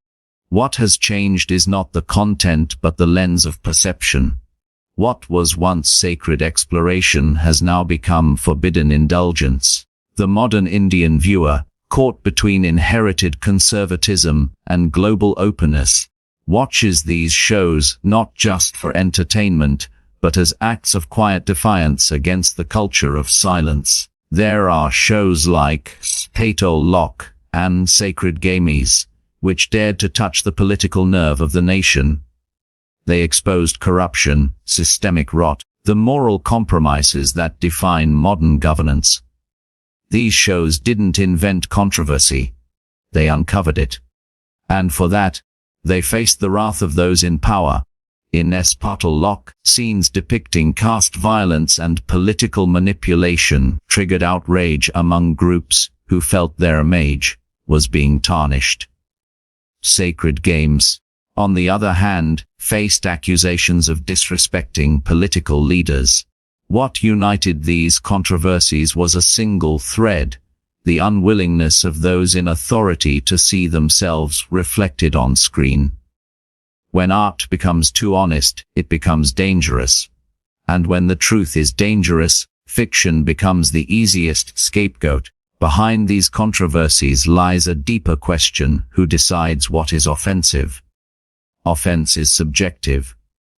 What has changed is not the content but the lens of perception. What was once sacred exploration has now become forbidden indulgence. The modern Indian viewer, caught between inherited conservatism and global openness, watches these shows not just for entertainment, but as acts of quiet defiance against the culture of silence. There are shows like Pato Lock and Sacred Gamies, which dared to touch the political nerve of the nation. They exposed corruption, systemic rot, the moral compromises that define modern governance. These shows didn't invent controversy. They uncovered it. And for that, they faced the wrath of those in power. In Pato Lock, scenes depicting caste violence and political manipulation triggered outrage among groups who felt their image was being tarnished. Sacred Games, on the other hand, faced accusations of disrespecting political leaders. What united these controversies was a single thread: the unwillingness of those in authority to see themselves reflected on screen. When art becomes too honest, it becomes dangerous. And when the truth is dangerous, fiction becomes the easiest scapegoat. Behind these controversies lies a deeper question: who decides what is offensive? Offense is subjective.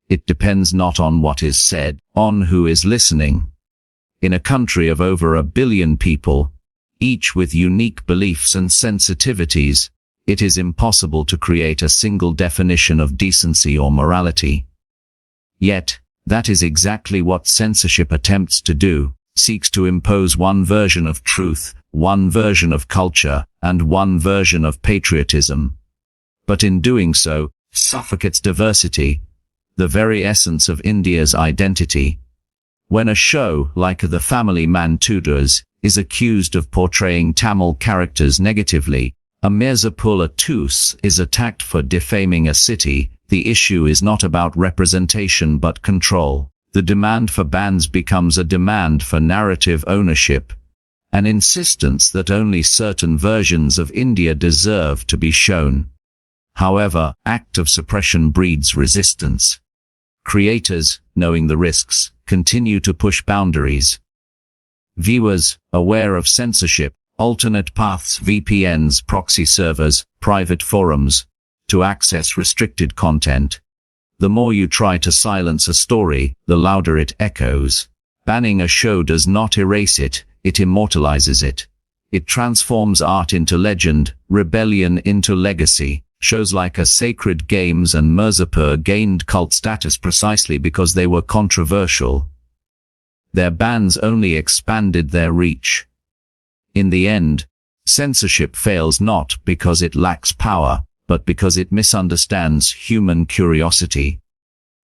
It depends not on what is said, on who is listening. In a country of over 1 billion people, each with unique beliefs and sensitivities, it is impossible to create a single definition of decency or morality. Yet, that is exactly what censorship attempts to do, seeks to impose one version of truth, one version of culture, and one version of patriotism. But in doing so, suffocates diversity, the very essence of India's identity. When a show, like The Family Man Tudors, is accused of portraying Tamil characters negatively, a Mirzapur is attacked for defaming a city, the issue is not about representation but control. The demand for bans becomes a demand for narrative ownership, an insistence that only certain versions of India deserve to be shown. However, act of suppression breeds resistance. Creators, knowing the risks, continue to push boundaries. Viewers, aware of censorship, alternate paths, VPNs, proxy servers, private forums, to access restricted content. The more you try to silence a story, the louder it echoes. Banning a show does not erase it, it immortalizes it. It transforms art into legend, rebellion into legacy. Shows like Sacred Games and Mirzapur gained cult status precisely because they were controversial. Their bans only expanded their reach. In the end, censorship fails not because it lacks power, but because it misunderstands human curiosity.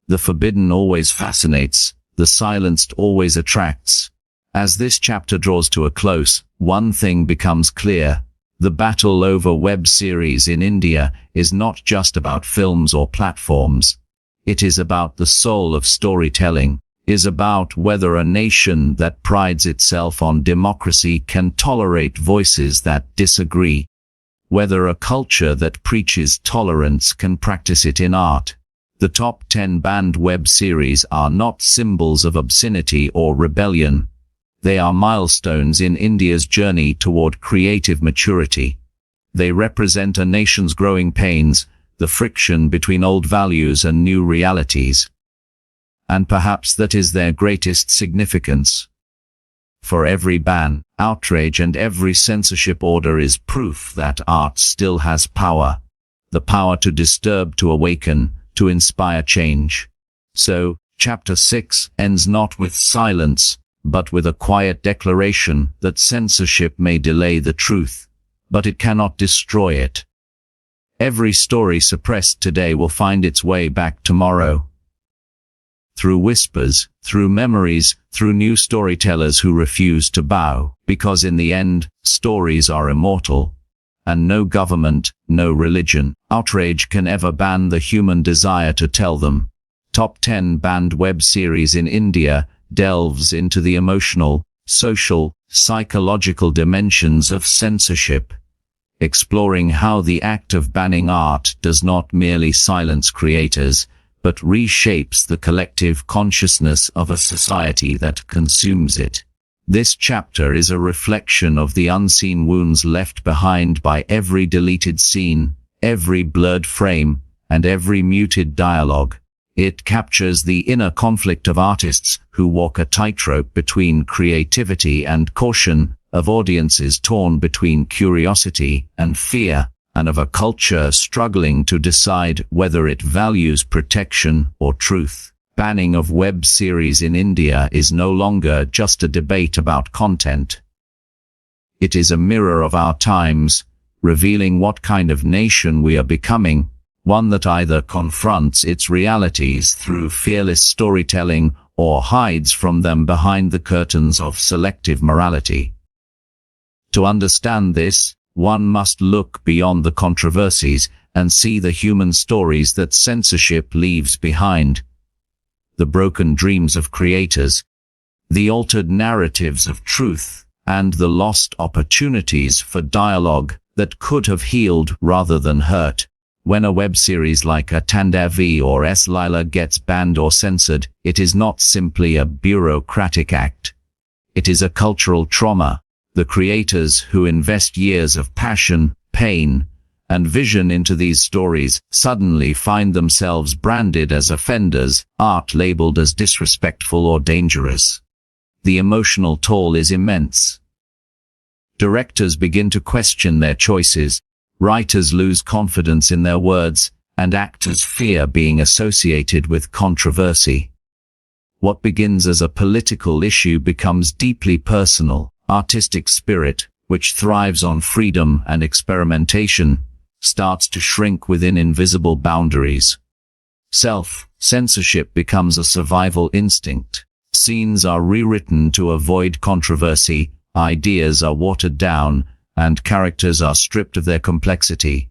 The forbidden always fascinates, the silenced always attracts. As this chapter draws to a close, one thing becomes clear. The battle over web series in India is not just about films or platforms. It is about the soul of storytelling, is about whether a nation that prides itself on democracy can tolerate voices that disagree, whether a culture that preaches tolerance can practice it in art. The top 10 banned web series are not symbols of obscenity or rebellion. They are milestones in India's journey toward creative maturity. They represent a nation's growing pains, the friction between old values and new realities. And perhaps that is their greatest significance. For every ban, outrage and every censorship order is proof that art still has power. The power to disturb, to awaken, to inspire change. So, Chapter 6 ends not with silence, but with a quiet declaration that censorship may delay the truth, but it cannot destroy it. Every story suppressed today will find its way back tomorrow. Through whispers, through memories, through new storytellers who refuse to bow, because in the end, stories are immortal. And no government, no religion, outrage can ever ban the human desire to tell them. Top 10 banned web series in India delves into the emotional, social, psychological dimensions of censorship, exploring how the act of banning art does not merely silence creators, but reshapes the collective consciousness of a society that consumes it. This chapter is a reflection of the unseen wounds left behind by every deleted scene, every blurred frame, and every muted dialogue. It captures the inner conflict of artists who walk a tightrope between creativity and caution, of audiences torn between curiosity and fear, and of a culture struggling to decide whether it values protection or truth. Banning of web series in India is no longer just a debate about content. It is a mirror of our times, revealing what kind of nation we are becoming, one that either confronts its realities through fearless storytelling or hides from them behind the curtains of selective morality. To understand this, one must look beyond the controversies and see the human stories that censorship leaves behind. The broken dreams of creators, the altered narratives of truth, and the lost opportunities for dialogue that could have healed rather than hurt. When a web series like a Tandav or Leila gets banned or censored, it is not simply a bureaucratic act. It is a cultural trauma. The creators who invest years of passion, pain, and vision into these stories suddenly find themselves branded as offenders, art labeled as disrespectful or dangerous. The emotional toll is immense. Directors begin to question their choices, writers lose confidence in their words, and actors fear being associated with controversy. What begins as a political issue becomes deeply personal. Artistic spirit, which thrives on freedom and experimentation, starts to shrink within invisible boundaries. Self-censorship becomes a survival instinct. Scenes are rewritten to avoid controversy, ideas are watered down, and characters are stripped of their complexity.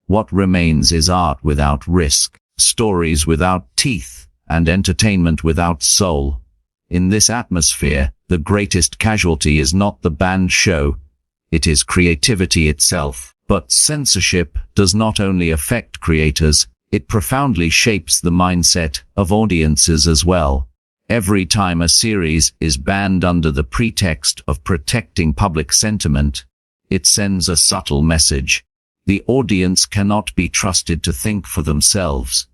What remains is art without risk, stories without teeth, and entertainment without soul. In this atmosphere, the greatest casualty is not the banned show, it is creativity itself. But censorship does not only affect creators, it profoundly shapes the mindset of audiences as well. Every time a series is banned under the pretext of protecting public sentiment, it sends a subtle message. The audience cannot be trusted to think for themselves.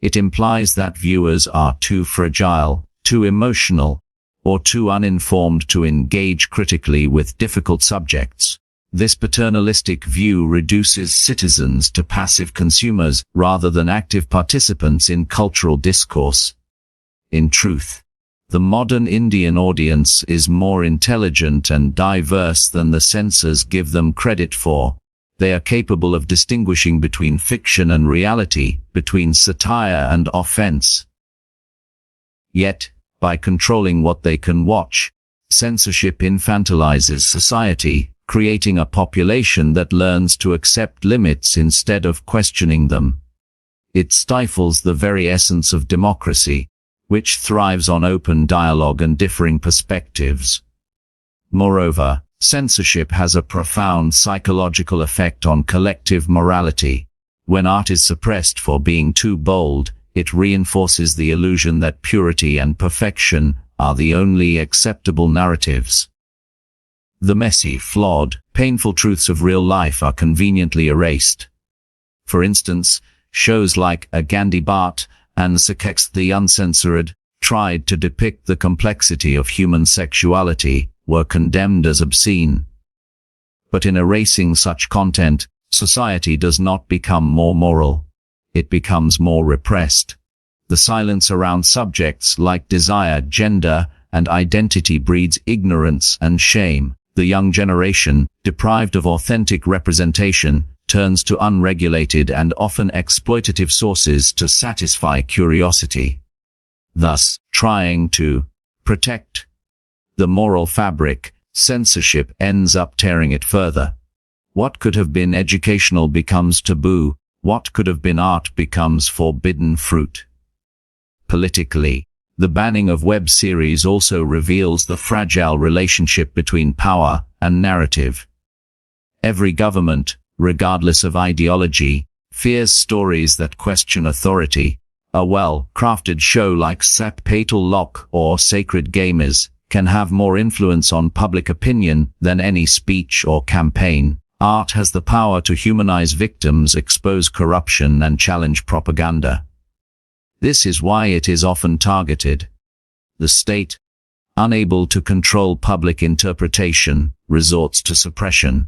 It implies that viewers are too fragile, too emotional, or too uninformed to engage critically with difficult subjects. This paternalistic view reduces citizens to passive consumers rather than active participants in cultural discourse. In truth, the modern Indian audience is more intelligent and diverse than the censors give them credit for. They are capable of distinguishing between fiction and reality, between satire and offense. Yet, by controlling what they can watch, censorship infantilizes society, creating a population that learns to accept limits instead of questioning them. It stifles the very essence of democracy, which thrives on open dialogue and differing perspectives. Moreover, censorship has a profound psychological effect on collective morality. When art is suppressed for being too bold, it reinforces the illusion that purity and perfection are the only acceptable narratives. The messy, flawed, painful truths of real life are conveniently erased. For instance, shows like A Gandhi Bhat and Sex the Uncensored tried to depict the complexity of human sexuality, were condemned as obscene. But in erasing such content, society does not become more moral. It becomes more repressed. The silence around subjects like desire, gender, and identity breeds ignorance and shame. The young generation, deprived of authentic representation, turns to unregulated and often exploitative sources to satisfy curiosity, thus trying to protect the moral fabric. Censorship ends up tearing it further. What could have been educational becomes taboo. What could have been art becomes forbidden fruit. Politically, the banning of web series also reveals the fragile relationship between power and narrative. Every government, regardless of ideology, fears stories that question authority. A well-crafted show like Sap Patel Lock or Sacred Gamers can have more influence on public opinion than any speech or campaign. Art has the power to humanize victims, expose corruption, and challenge propaganda. This is why it is often targeted. The state, unable to control public interpretation, resorts to suppression.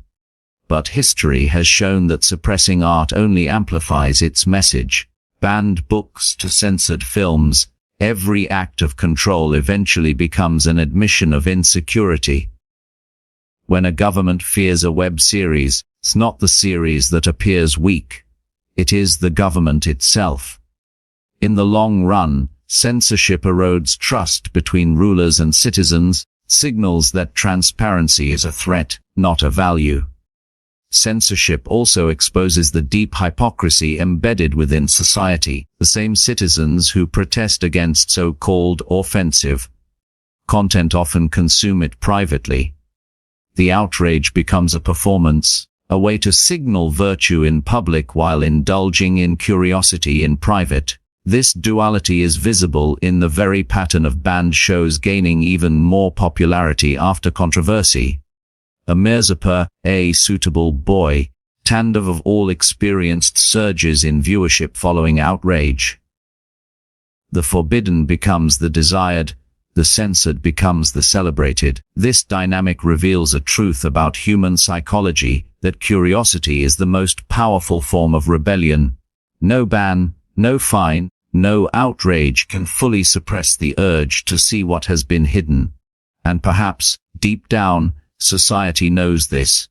But history has shown that suppressing art only amplifies its message. Banned books to censored films, every act of control eventually becomes an admission of insecurity. When a government fears a web series, it's not the series that appears weak. It is the government itself. In the long run, censorship erodes trust between rulers and citizens, signals that transparency is a threat, not a value. Censorship also exposes the deep hypocrisy embedded within society. The same citizens who protest against so-called offensive content often consume it privately. The outrage becomes a performance, a way to signal virtue in public while indulging in curiosity in private. This duality is visible in the very pattern of banned shows gaining even more popularity after controversy. A Mirzapur, a suitable boy, Tandav of all experienced surges in viewership following outrage. The forbidden becomes the desired, the censored becomes the celebrated. This dynamic reveals a truth about human psychology, that curiosity is the most powerful form of rebellion. No ban, no fine, no outrage can fully suppress the urge to see what has been hidden. And perhaps, deep down, society knows this.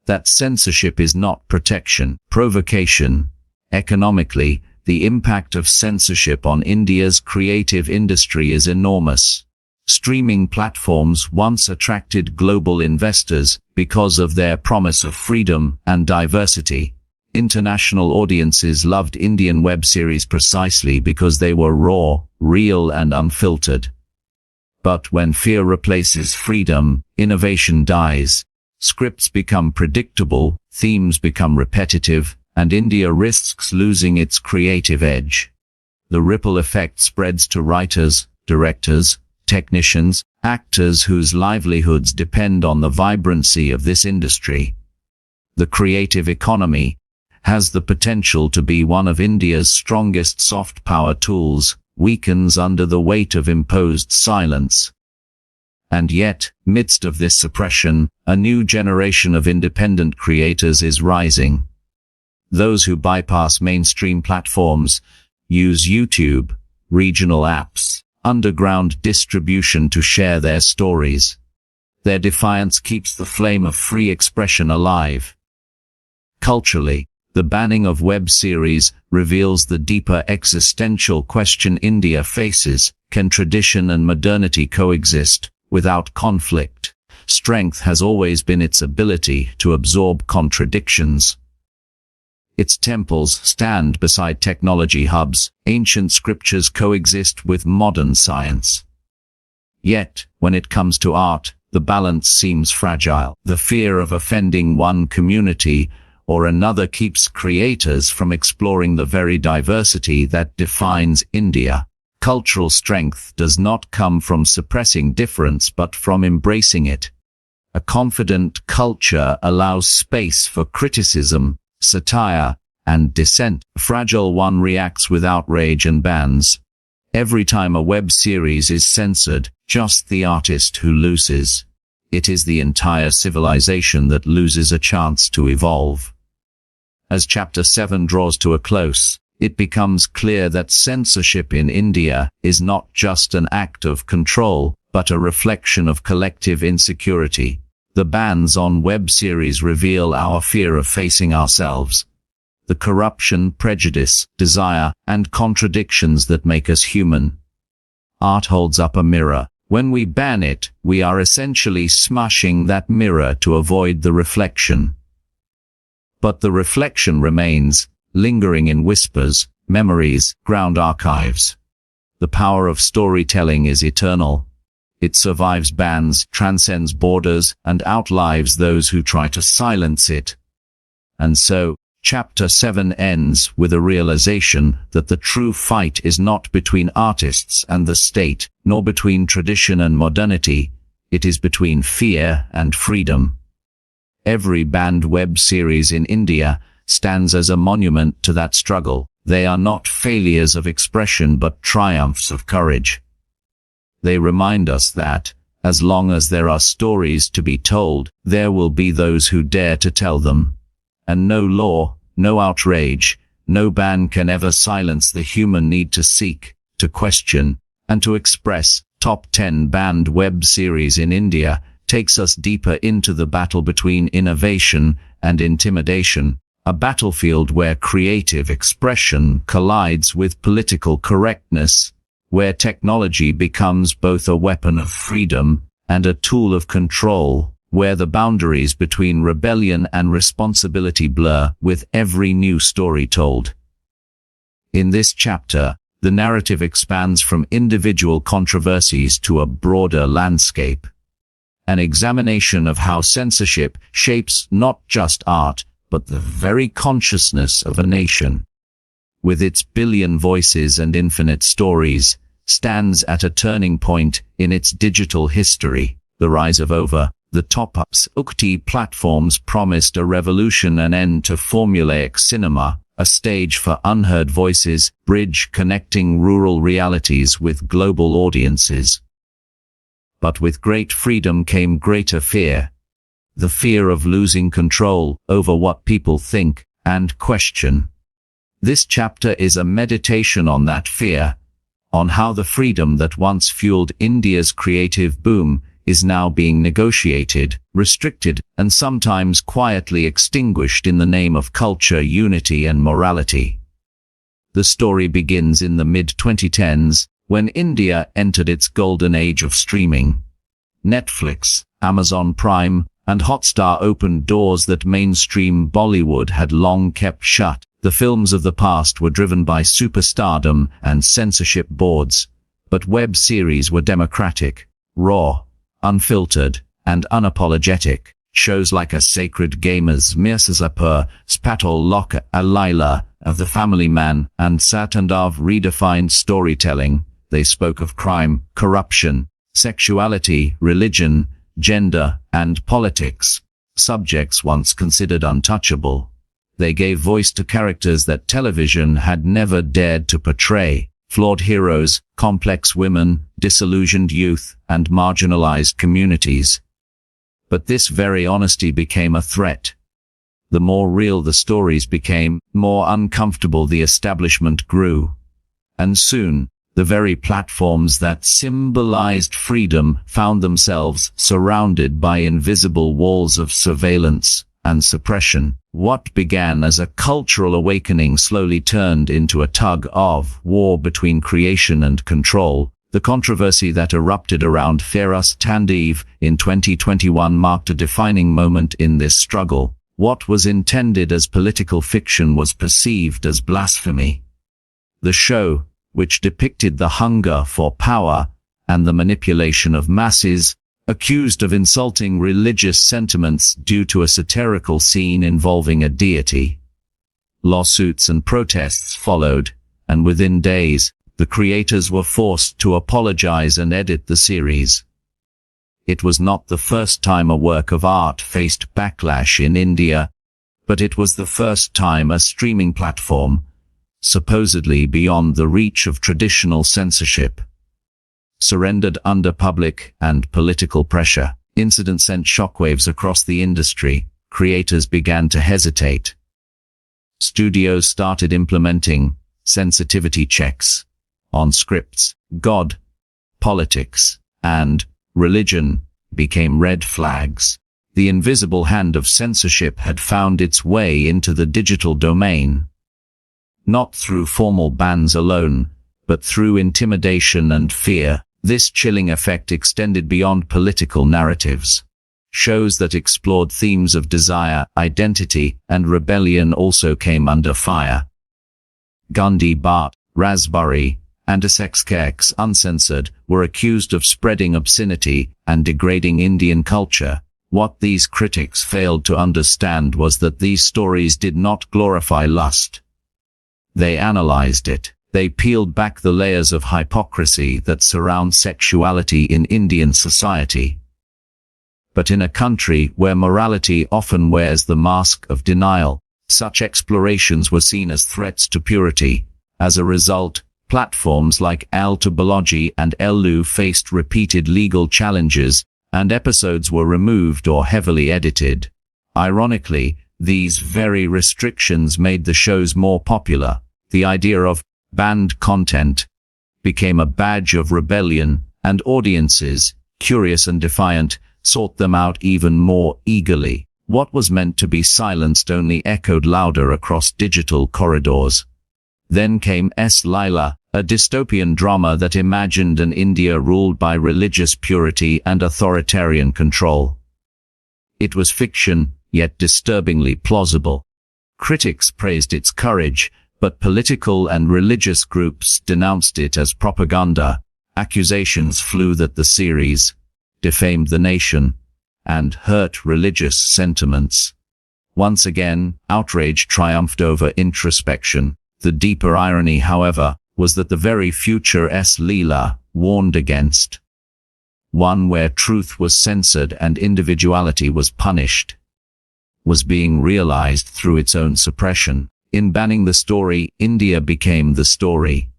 That censorship is not protection, provocation. Economically, the impact of censorship on India's creative industry is enormous. Streaming platforms once attracted global investors because of their promise of freedom and diversity. International audiences loved Indian web series precisely because they were raw, real, and unfiltered. But when fear replaces freedom, innovation dies. Scripts become predictable, themes become repetitive, and India risks losing its creative edge. The ripple effect spreads to writers, directors, technicians, actors whose livelihoods depend on the vibrancy of this industry. The creative economy has the potential to be one of India's strongest soft power tools, weakens under the weight of imposed silence. And yet, midst of this suppression, a new generation of independent creators is rising. Those who bypass mainstream platforms, use YouTube, regional apps, underground distribution to share their stories. Their defiance keeps the flame of free expression alive. Culturally, the banning of web series reveals the deeper existential question India faces: can tradition and modernity coexist without conflict? Strength has always been its ability to absorb contradictions. Its temples stand beside technology hubs, ancient scriptures coexist with modern science. Yet, when it comes to art, the balance seems fragile. The fear of offending one community or another keeps creators from exploring the very diversity that defines India. Cultural strength does not come from suppressing difference but from embracing it. A confident culture allows space for criticism, satire, and dissent. A fragile one reacts with outrage and bans. Every time a web series is censored, just the artist who loses. It is the entire civilization that loses a chance to evolve. As Chapter 7 draws to a close, it becomes clear that censorship in India is not just an act of control, but a reflection of collective insecurity. The bans on web series reveal our fear of facing ourselves. The corruption, prejudice, desire, and contradictions that make us human. Art holds up a mirror. When we ban it, we are essentially smashing that mirror to avoid the reflection. But the reflection remains, lingering in whispers, memories, ground archives. The power of storytelling is eternal. It survives bans, transcends borders, and outlives those who try to silence it. And so, Chapter 7 ends with a realization that the true fight is not between artists and the state, nor between tradition and modernity. It is between fear and freedom. Every banned web series in India stands as a monument to that struggle. They are not failures of expression but triumphs of courage. They remind us that, as long as there are stories to be told, there will be those who dare to tell them. And no law, no outrage, no ban can ever silence the human need to seek, to question, and to express. Top 10 banned web series in India takes us deeper into the battle between innovation and intimidation, a battlefield where creative expression collides with political correctness, where technology becomes both a weapon of freedom and a tool of control, where the boundaries between rebellion and responsibility blur with every new story told. In this chapter, the narrative expands from individual controversies to a broader landscape. An examination of how censorship shapes not just art, but the very consciousness of a nation. With its billion voices and infinite stories, stands at a turning point in its digital history. The rise of over-the-top OTT platforms promised a revolution, an end to formulaic cinema, a stage for unheard voices, bridge connecting rural realities with global audiences. But with great freedom came greater fear. The fear of losing control over what people think and question. This chapter is a meditation on that fear, on how the freedom that once fueled India's creative boom is now being negotiated, restricted, and sometimes quietly extinguished in the name of culture, unity, and morality. The story begins in the mid-2010s, when India entered its golden age of streaming. Netflix, Amazon Prime, and Hotstar opened doors that mainstream Bollywood had long kept shut. The films of the past were driven by superstardom and censorship boards, but web series were democratic, raw, unfiltered, and unapologetic. Shows like A Sacred Gamer's Mirzapur, Spatal Lok Leila, of The Family Man, and Tandav redefined storytelling. They spoke of crime, corruption, sexuality, religion, gender, and politics, subjects once considered untouchable. They gave voice to characters that television had never dared to portray. Flawed heroes, complex women, disillusioned youth, and marginalized communities. But this very honesty became a threat. The more real the stories became, more uncomfortable the establishment grew. And soon, the very platforms that symbolized freedom found themselves surrounded by invisible walls of surveillance and suppression. What began as a cultural awakening slowly turned into a tug-of-war between creation and control. The controversy that erupted around Tandav in 2021 marked a defining moment in this struggle. What was intended as political fiction was perceived as blasphemy. The show, which depicted the hunger for power and the manipulation of masses, accused of insulting religious sentiments due to a satirical scene involving a deity. Lawsuits and protests followed, and within days, the creators were forced to apologize and edit the series. It was not the first time a work of art faced backlash in India, but it was the first time a streaming platform, supposedly beyond the reach of traditional censorship, surrendered under public and political pressure. Incident sent shockwaves across the industry. Creators began to hesitate. Studios started implementing sensitivity checks on scripts. God, politics, and religion became red flags. The invisible hand of censorship had found its way into the digital domain, not through formal bans alone, but through intimidation and fear. This chilling effect extended beyond political narratives. Shows that explored themes of desire, identity, and rebellion also came under fire. Gandhi Bhatt, Raspberry, and Esexkex Uncensored were accused of spreading obscenity and degrading Indian culture. What these critics failed to understand was that these stories did not glorify lust. They analyzed it. They peeled back the layers of hypocrisy that surround sexuality in Indian society. But in a country where morality often wears the mask of denial, such explorations were seen as threats to purity. As a result, platforms like Altobology and Elu faced repeated legal challenges, and episodes were removed or heavily edited. Ironically, these very restrictions made the shows more popular. The idea of banned content became a badge of rebellion, and audiences, curious and defiant, sought them out even more eagerly. What was meant to be silenced only echoed louder across digital corridors. Then came Leila, a dystopian drama that imagined an India ruled by religious purity and authoritarian control. It was fiction, yet disturbingly plausible. Critics praised its courage, but political and religious groups denounced it as propaganda. Accusations flew that the series defamed the nation and hurt religious sentiments. Once again, outrage triumphed over introspection. The deeper irony, however, was that the very future Leila warned against, one where truth was censored and individuality was punished, was being realized through its own suppression. In banning the story, India became the story.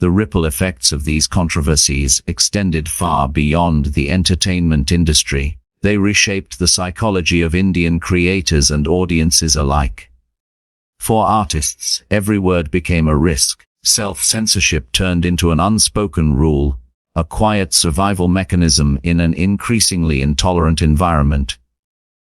The ripple effects of these controversies extended far beyond the entertainment industry. They reshaped the psychology of Indian creators and audiences alike. For artists, every word became a risk. Self-censorship turned into an unspoken rule, a quiet survival mechanism in an increasingly intolerant environment.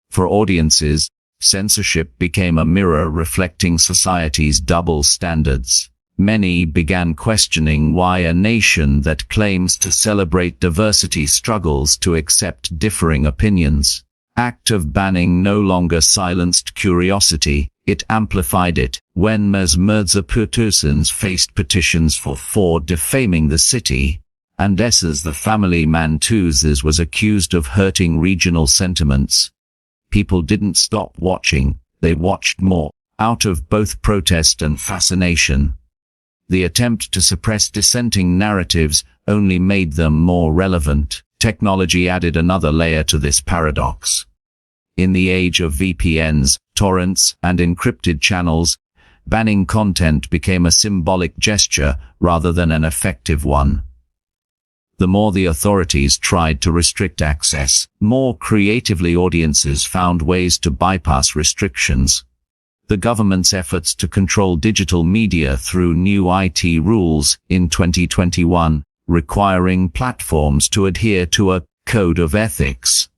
For audiences, censorship became a mirror reflecting society's double standards. Many began questioning why a nation that claims to celebrate diversity struggles to accept differing opinions. Act of banning no longer silenced curiosity, it amplified it. When Mirzapur faced petitions for defaming the city, and S's The Family Man Tuzes was accused of hurting regional sentiments, people didn't stop watching, they watched more, out of both protest and fascination. The attempt to suppress dissenting narratives only made them more relevant. Technology added another layer to this paradox. In the age of VPNs, torrents, and encrypted channels, banning content became a symbolic gesture rather than an effective one. The more the authorities tried to restrict access, more creatively audiences found ways to bypass restrictions. The government's efforts to control digital media through new IT rules in 2021, requiring platforms to adhere to a code of ethics,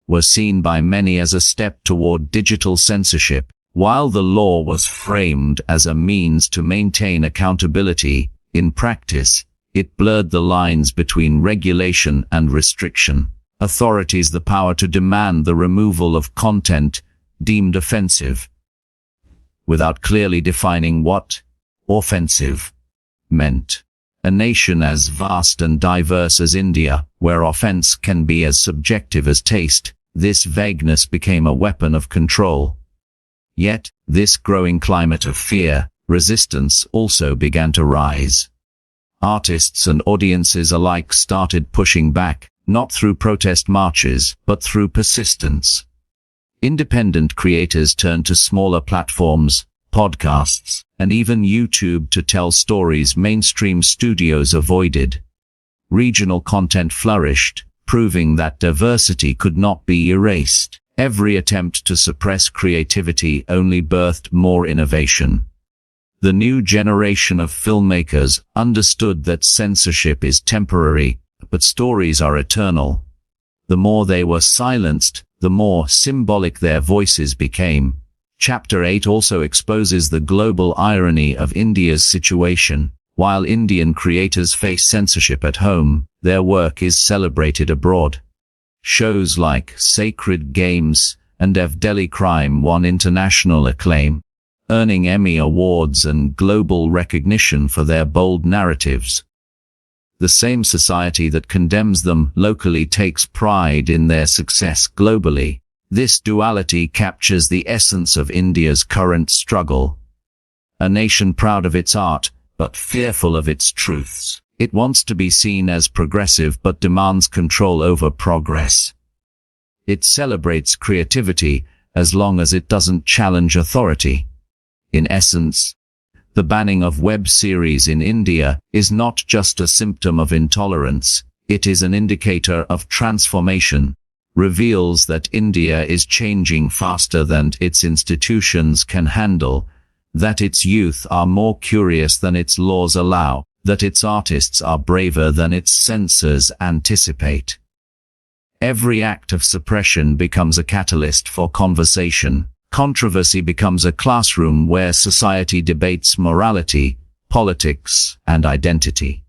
was seen by many as a step toward digital censorship. While the law was framed as a means to maintain accountability, in practice, it blurred the lines between regulation and restriction. Authorities the power to demand the removal of content deemed offensive, without clearly defining what offensive meant. A nation as vast and diverse as India, where offense can be as subjective as taste, this vagueness became a weapon of control. Yet, this growing climate of fear, resistance also began to rise. Artists and audiences alike started pushing back, not through protest marches, but through persistence. Independent creators turned to smaller platforms, podcasts, and even YouTube to tell stories mainstream studios avoided. Regional content flourished, proving that diversity could not be erased. Every attempt to suppress creativity only birthed more innovation. The new generation of filmmakers understood that censorship is temporary, but stories are eternal. The more they were silenced, the more symbolic their voices became. Chapter 8 also exposes the global irony of India's situation. While Indian creators face censorship at home, their work is celebrated abroad. Shows like Sacred Games and Delhi Crime won international acclaim, earning Emmy Awards and global recognition for their bold narratives. The same society that condemns them locally takes pride in their success globally. This duality captures the essence of India's current struggle. A nation proud of its art, but fearful of its truths. It wants to be seen as progressive but demands control over progress. It celebrates creativity as long as it doesn't challenge authority. In essence, the banning of web series in India is not just a symptom of intolerance, it is an indicator of transformation. Reveals that India is changing faster than its institutions can handle, that its youth are more curious than its laws allow, that its artists are braver than its censors anticipate. Every act of suppression becomes a catalyst for conversation. Controversy becomes a classroom where society debates morality, politics, and identity.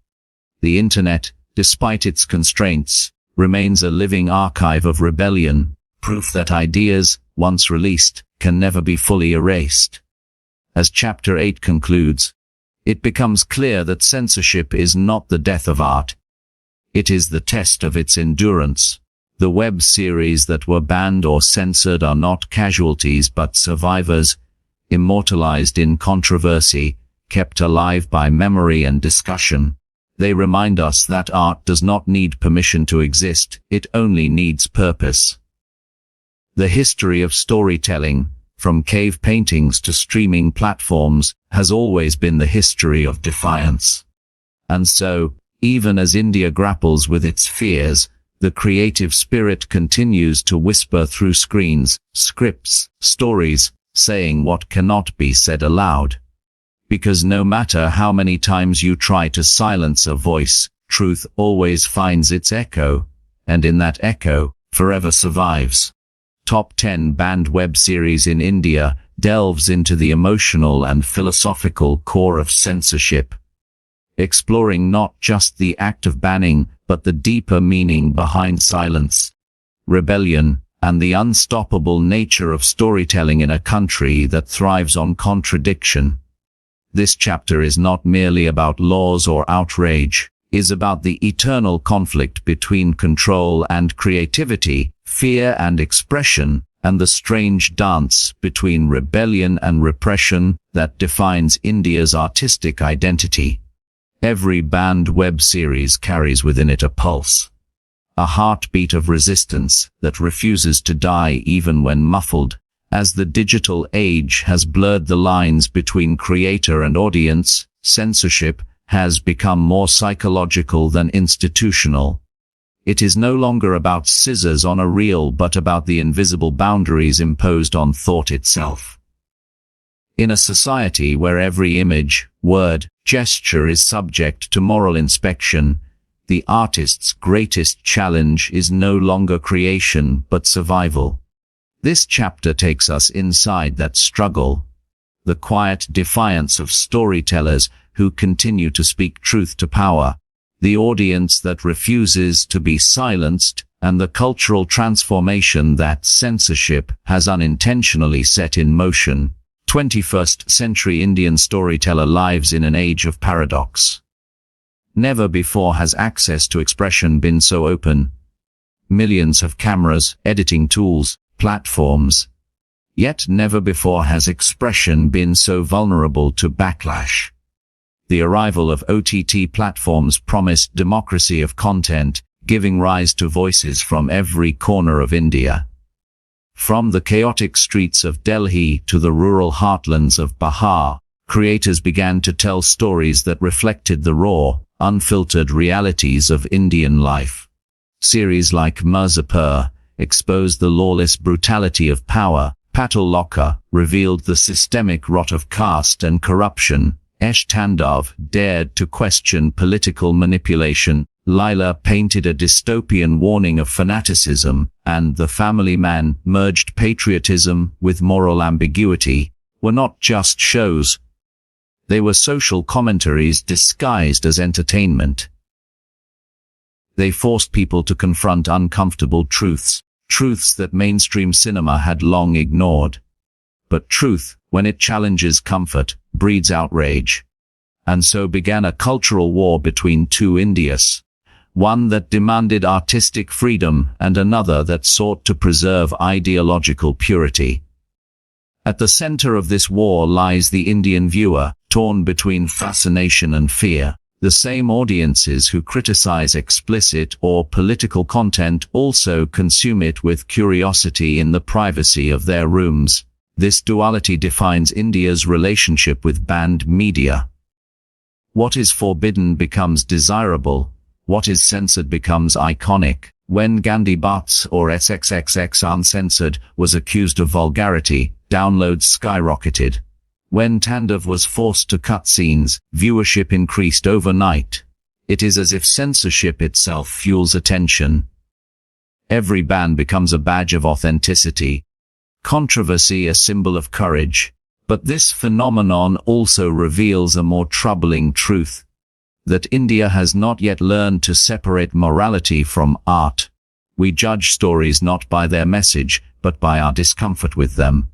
The Internet, despite its constraints, remains a living archive of rebellion, proof that ideas, once released, can never be fully erased. As Chapter 8 concludes, it becomes clear that censorship is not the death of art. It is the test of its endurance. The web series that were banned or censored are not casualties but survivors, immortalized in controversy, kept alive by memory and discussion. They remind us that art does not need permission to exist, it only needs purpose. The history of storytelling, from cave paintings to streaming platforms, has always been the history of defiance. And so, even as India grapples with its fears, the creative spirit continues to whisper through screens, scripts, stories, saying what cannot be said aloud. Because no matter how many times you try to silence a voice, truth always finds its echo, and in that echo, forever survives. Top 10 Banned Web Series in India delves into the emotional and philosophical core of censorship, exploring not just the act of banning, but the deeper meaning behind silence, rebellion, and the unstoppable nature of storytelling in a country that thrives on contradiction. This chapter is not merely about laws or outrage, it is about the eternal conflict between control and creativity, fear and expression, and the strange dance between rebellion and repression that defines India's artistic identity. Every banned web series carries within it a pulse, a heartbeat of resistance that refuses to die even when muffled. As the digital age has blurred the lines between creator and audience, censorship has become more psychological than institutional. It is no longer about scissors on a reel but about the invisible boundaries imposed on thought itself. In a society where every image, word, gesture is subject to moral inspection, the artist's greatest challenge is no longer creation but survival. This chapter takes us inside that struggle, the quiet defiance of storytellers who continue to speak truth to power, the audience that refuses to be silenced, and the cultural transformation that censorship has unintentionally set in motion. 21st century Indian storyteller lives in an age of paradox. Never before has access to expression been so open. Millions of cameras, editing tools, platforms. Yet never before has expression been so vulnerable to backlash. The arrival of OTT platforms promised democracy of content, giving rise to voices from every corner of India. From the chaotic streets of Delhi to the rural heartlands of Bihar, creators began to tell stories that reflected the raw, unfiltered realities of Indian life. Series like Mirzapur exposed the lawless brutality of power. Patal Lokha revealed the systemic rot of caste and corruption. Tandav dared to question political manipulation. Leila painted a dystopian warning of fanaticism, and The Family Man merged patriotism with moral ambiguity. Were not just shows. They were social commentaries disguised as entertainment. They forced people to confront uncomfortable truths that mainstream cinema had long ignored. But truth, when it challenges comfort, breeds outrage. And so began a cultural war between two Indias, one that demanded artistic freedom and another that sought to preserve ideological purity. At the center of this war lies the Indian viewer, torn between fascination and fear. The same audiences who criticize explicit or political content also consume it with curiosity in the privacy of their rooms. This duality defines India's relationship with banned media. What is forbidden becomes desirable. What is censored becomes iconic. When Gandhi Butts or SXXX Uncensored was accused of vulgarity, downloads skyrocketed. When Tandav was forced to cut scenes, viewership increased overnight. It is as if censorship itself fuels attention. Every ban becomes a badge of authenticity. Controversy a symbol of courage. But this phenomenon also reveals a more troubling truth. That India has not yet learned to separate morality from art. We judge stories not by their message, but by our discomfort with them.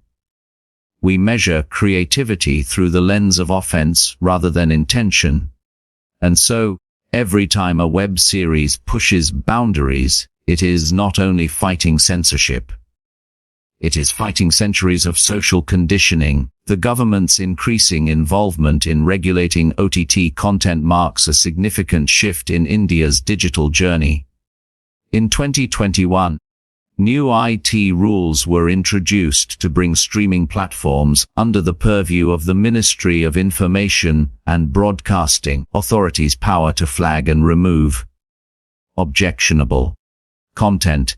We measure creativity through the lens of offense rather than intention. And so, every time a web series pushes boundaries, it is not only fighting censorship. It is fighting centuries of social conditioning. The government's increasing involvement in regulating OTT content marks a significant shift in India's digital journey. In 2021, new IT rules were introduced to bring streaming platforms under the purview of the Ministry of Information and Broadcasting Authority's power to flag and remove objectionable content.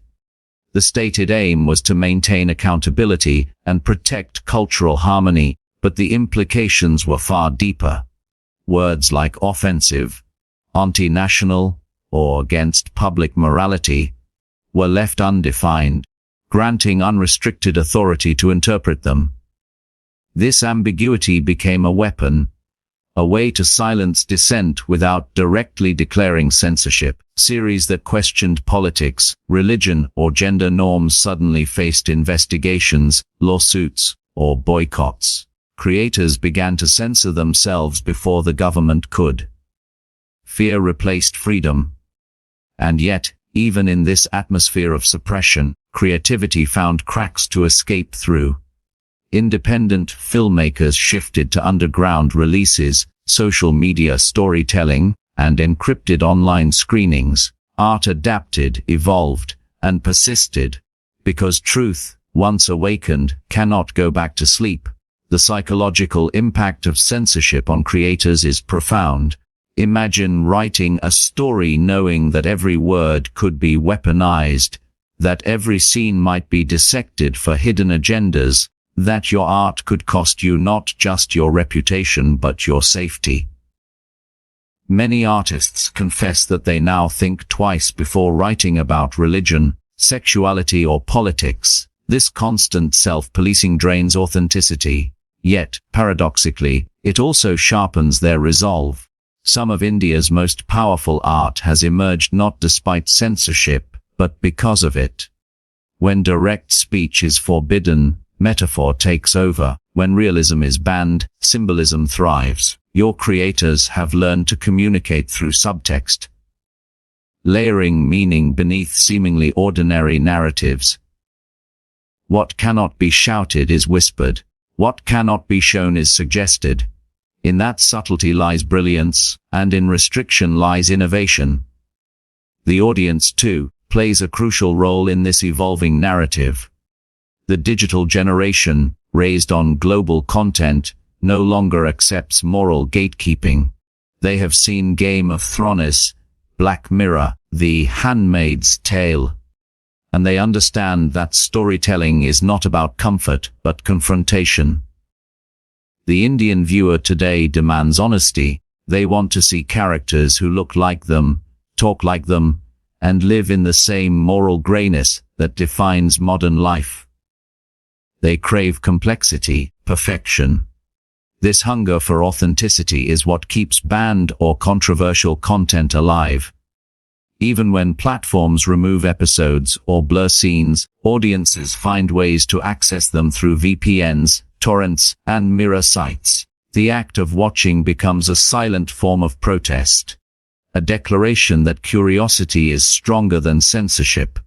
The stated aim was to maintain accountability and protect cultural harmony, but the implications were far deeper. Words like offensive, anti-national, or against public morality were left undefined, granting unrestricted authority to interpret them. This ambiguity became a weapon, a way to silence dissent without directly declaring censorship. Series that questioned politics, religion, or gender norms suddenly faced investigations, lawsuits, or boycotts. Creators began to censor themselves before the government could. Fear replaced freedom. And yet, even in this atmosphere of suppression, creativity found cracks to escape through. Independent filmmakers shifted to underground releases, social media storytelling, and encrypted online screenings. Art adapted, evolved, and persisted. Because truth, once awakened, cannot go back to sleep. The psychological impact of censorship on creators is profound. Imagine writing a story knowing that every word could be weaponized, that every scene might be dissected for hidden agendas, that your art could cost you not just your reputation but your safety. Many artists confess that they now think twice before writing about religion, sexuality, or politics. This constant self-policing drains authenticity. Yet, paradoxically, it also sharpens their resolve. Some of India's most powerful art has emerged not despite censorship, but because of it. When direct speech is forbidden, metaphor takes over. When realism is banned, symbolism thrives. Your creators have learned to communicate through subtext, layering meaning beneath seemingly ordinary narratives. What cannot be shouted is whispered. What cannot be shown is suggested. In that subtlety lies brilliance, and in restriction lies innovation. The audience, too, plays a crucial role in this evolving narrative. The digital generation, raised on global content, no longer accepts moral gatekeeping. They have seen Game of Thrones, Black Mirror, The Handmaid's Tale, and they understand that storytelling is not about comfort, but confrontation. The Indian viewer today demands honesty. They want to see characters who look like them, talk like them, and live in the same moral grayness that defines modern life. They crave complexity, perfection. This hunger for authenticity is what keeps banned or controversial content alive. Even when platforms remove episodes or blur scenes, audiences find ways to access them through VPNs, torrents, and mirror sites. The act of watching becomes a silent form of protest, a declaration that curiosity is stronger than censorship.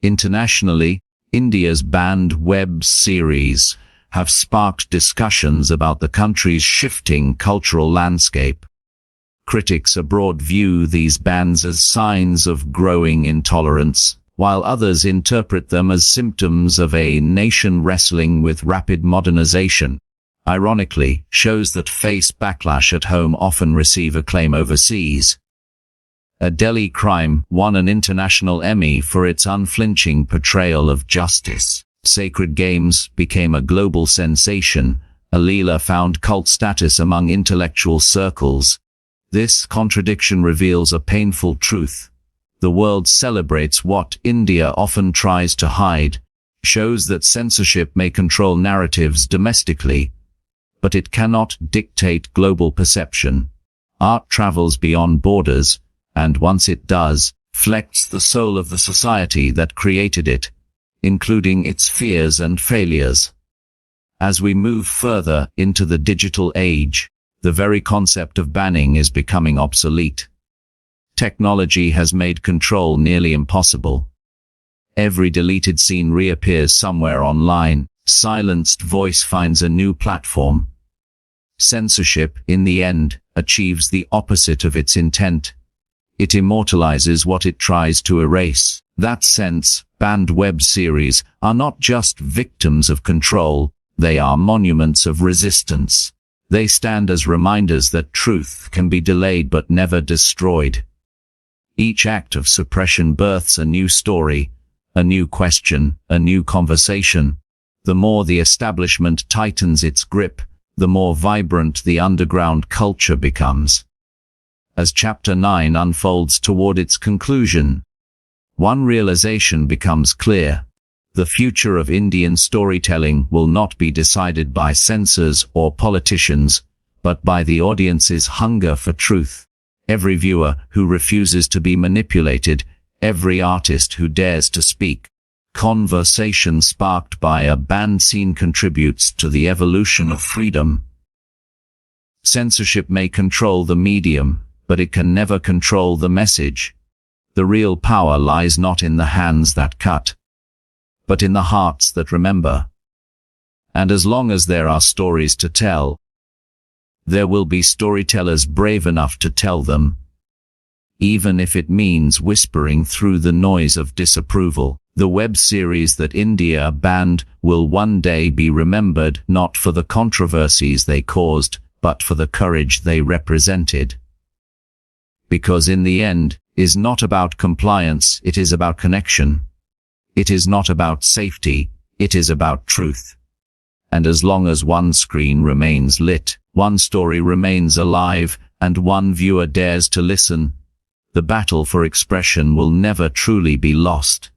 Internationally, India's banned web series have sparked discussions about the country's shifting cultural landscape. Critics abroad view these bans as signs of growing intolerance, while others interpret them as symptoms of a nation wrestling with rapid modernization. Ironically, shows that face backlash at home often receive acclaim overseas. A Delhi Crime won an international Emmy for its unflinching portrayal of justice. Sacred Games became a global sensation. A Leila found cult status among intellectual circles. This contradiction reveals a painful truth. The world celebrates what India often tries to hide, shows that censorship may control narratives domestically, but it cannot dictate global perception. Art travels beyond borders, and once it does, reflects the soul of the society that created it, including its fears and failures. As we move further into the digital age, the very concept of banning is becoming obsolete. Technology has made control nearly impossible. Every deleted scene reappears somewhere online. Silenced voice finds a new platform. Censorship, in the end, achieves the opposite of its intent. It immortalizes what it tries to erase. That sense, banned web series are not just victims of control, they are monuments of resistance. They stand as reminders that truth can be delayed but never destroyed. Each act of suppression births a new story, a new question, a new conversation. The more the establishment tightens its grip, the more vibrant the underground culture becomes. As Chapter 9 unfolds toward its conclusion, one realization becomes clear. The future of Indian storytelling will not be decided by censors or politicians, but by the audience's hunger for truth. Every viewer who refuses to be manipulated, every artist who dares to speak. Conversation sparked by a banned scene contributes to the evolution of freedom. Censorship may control the medium, but it can never control the message. The real power lies not in the hands that cut, but in the hearts that remember. And as long as there are stories to tell, there will be storytellers brave enough to tell them, even if it means whispering through the noise of disapproval. The web series that India banned will one day be remembered not for the controversies they caused, but for the courage they represented. Because in the end, is not about compliance, it is about connection. It is not about safety, it is about truth. And as long as one screen remains lit, one story remains alive, and one viewer dares to listen, the battle for expression will never truly be lost.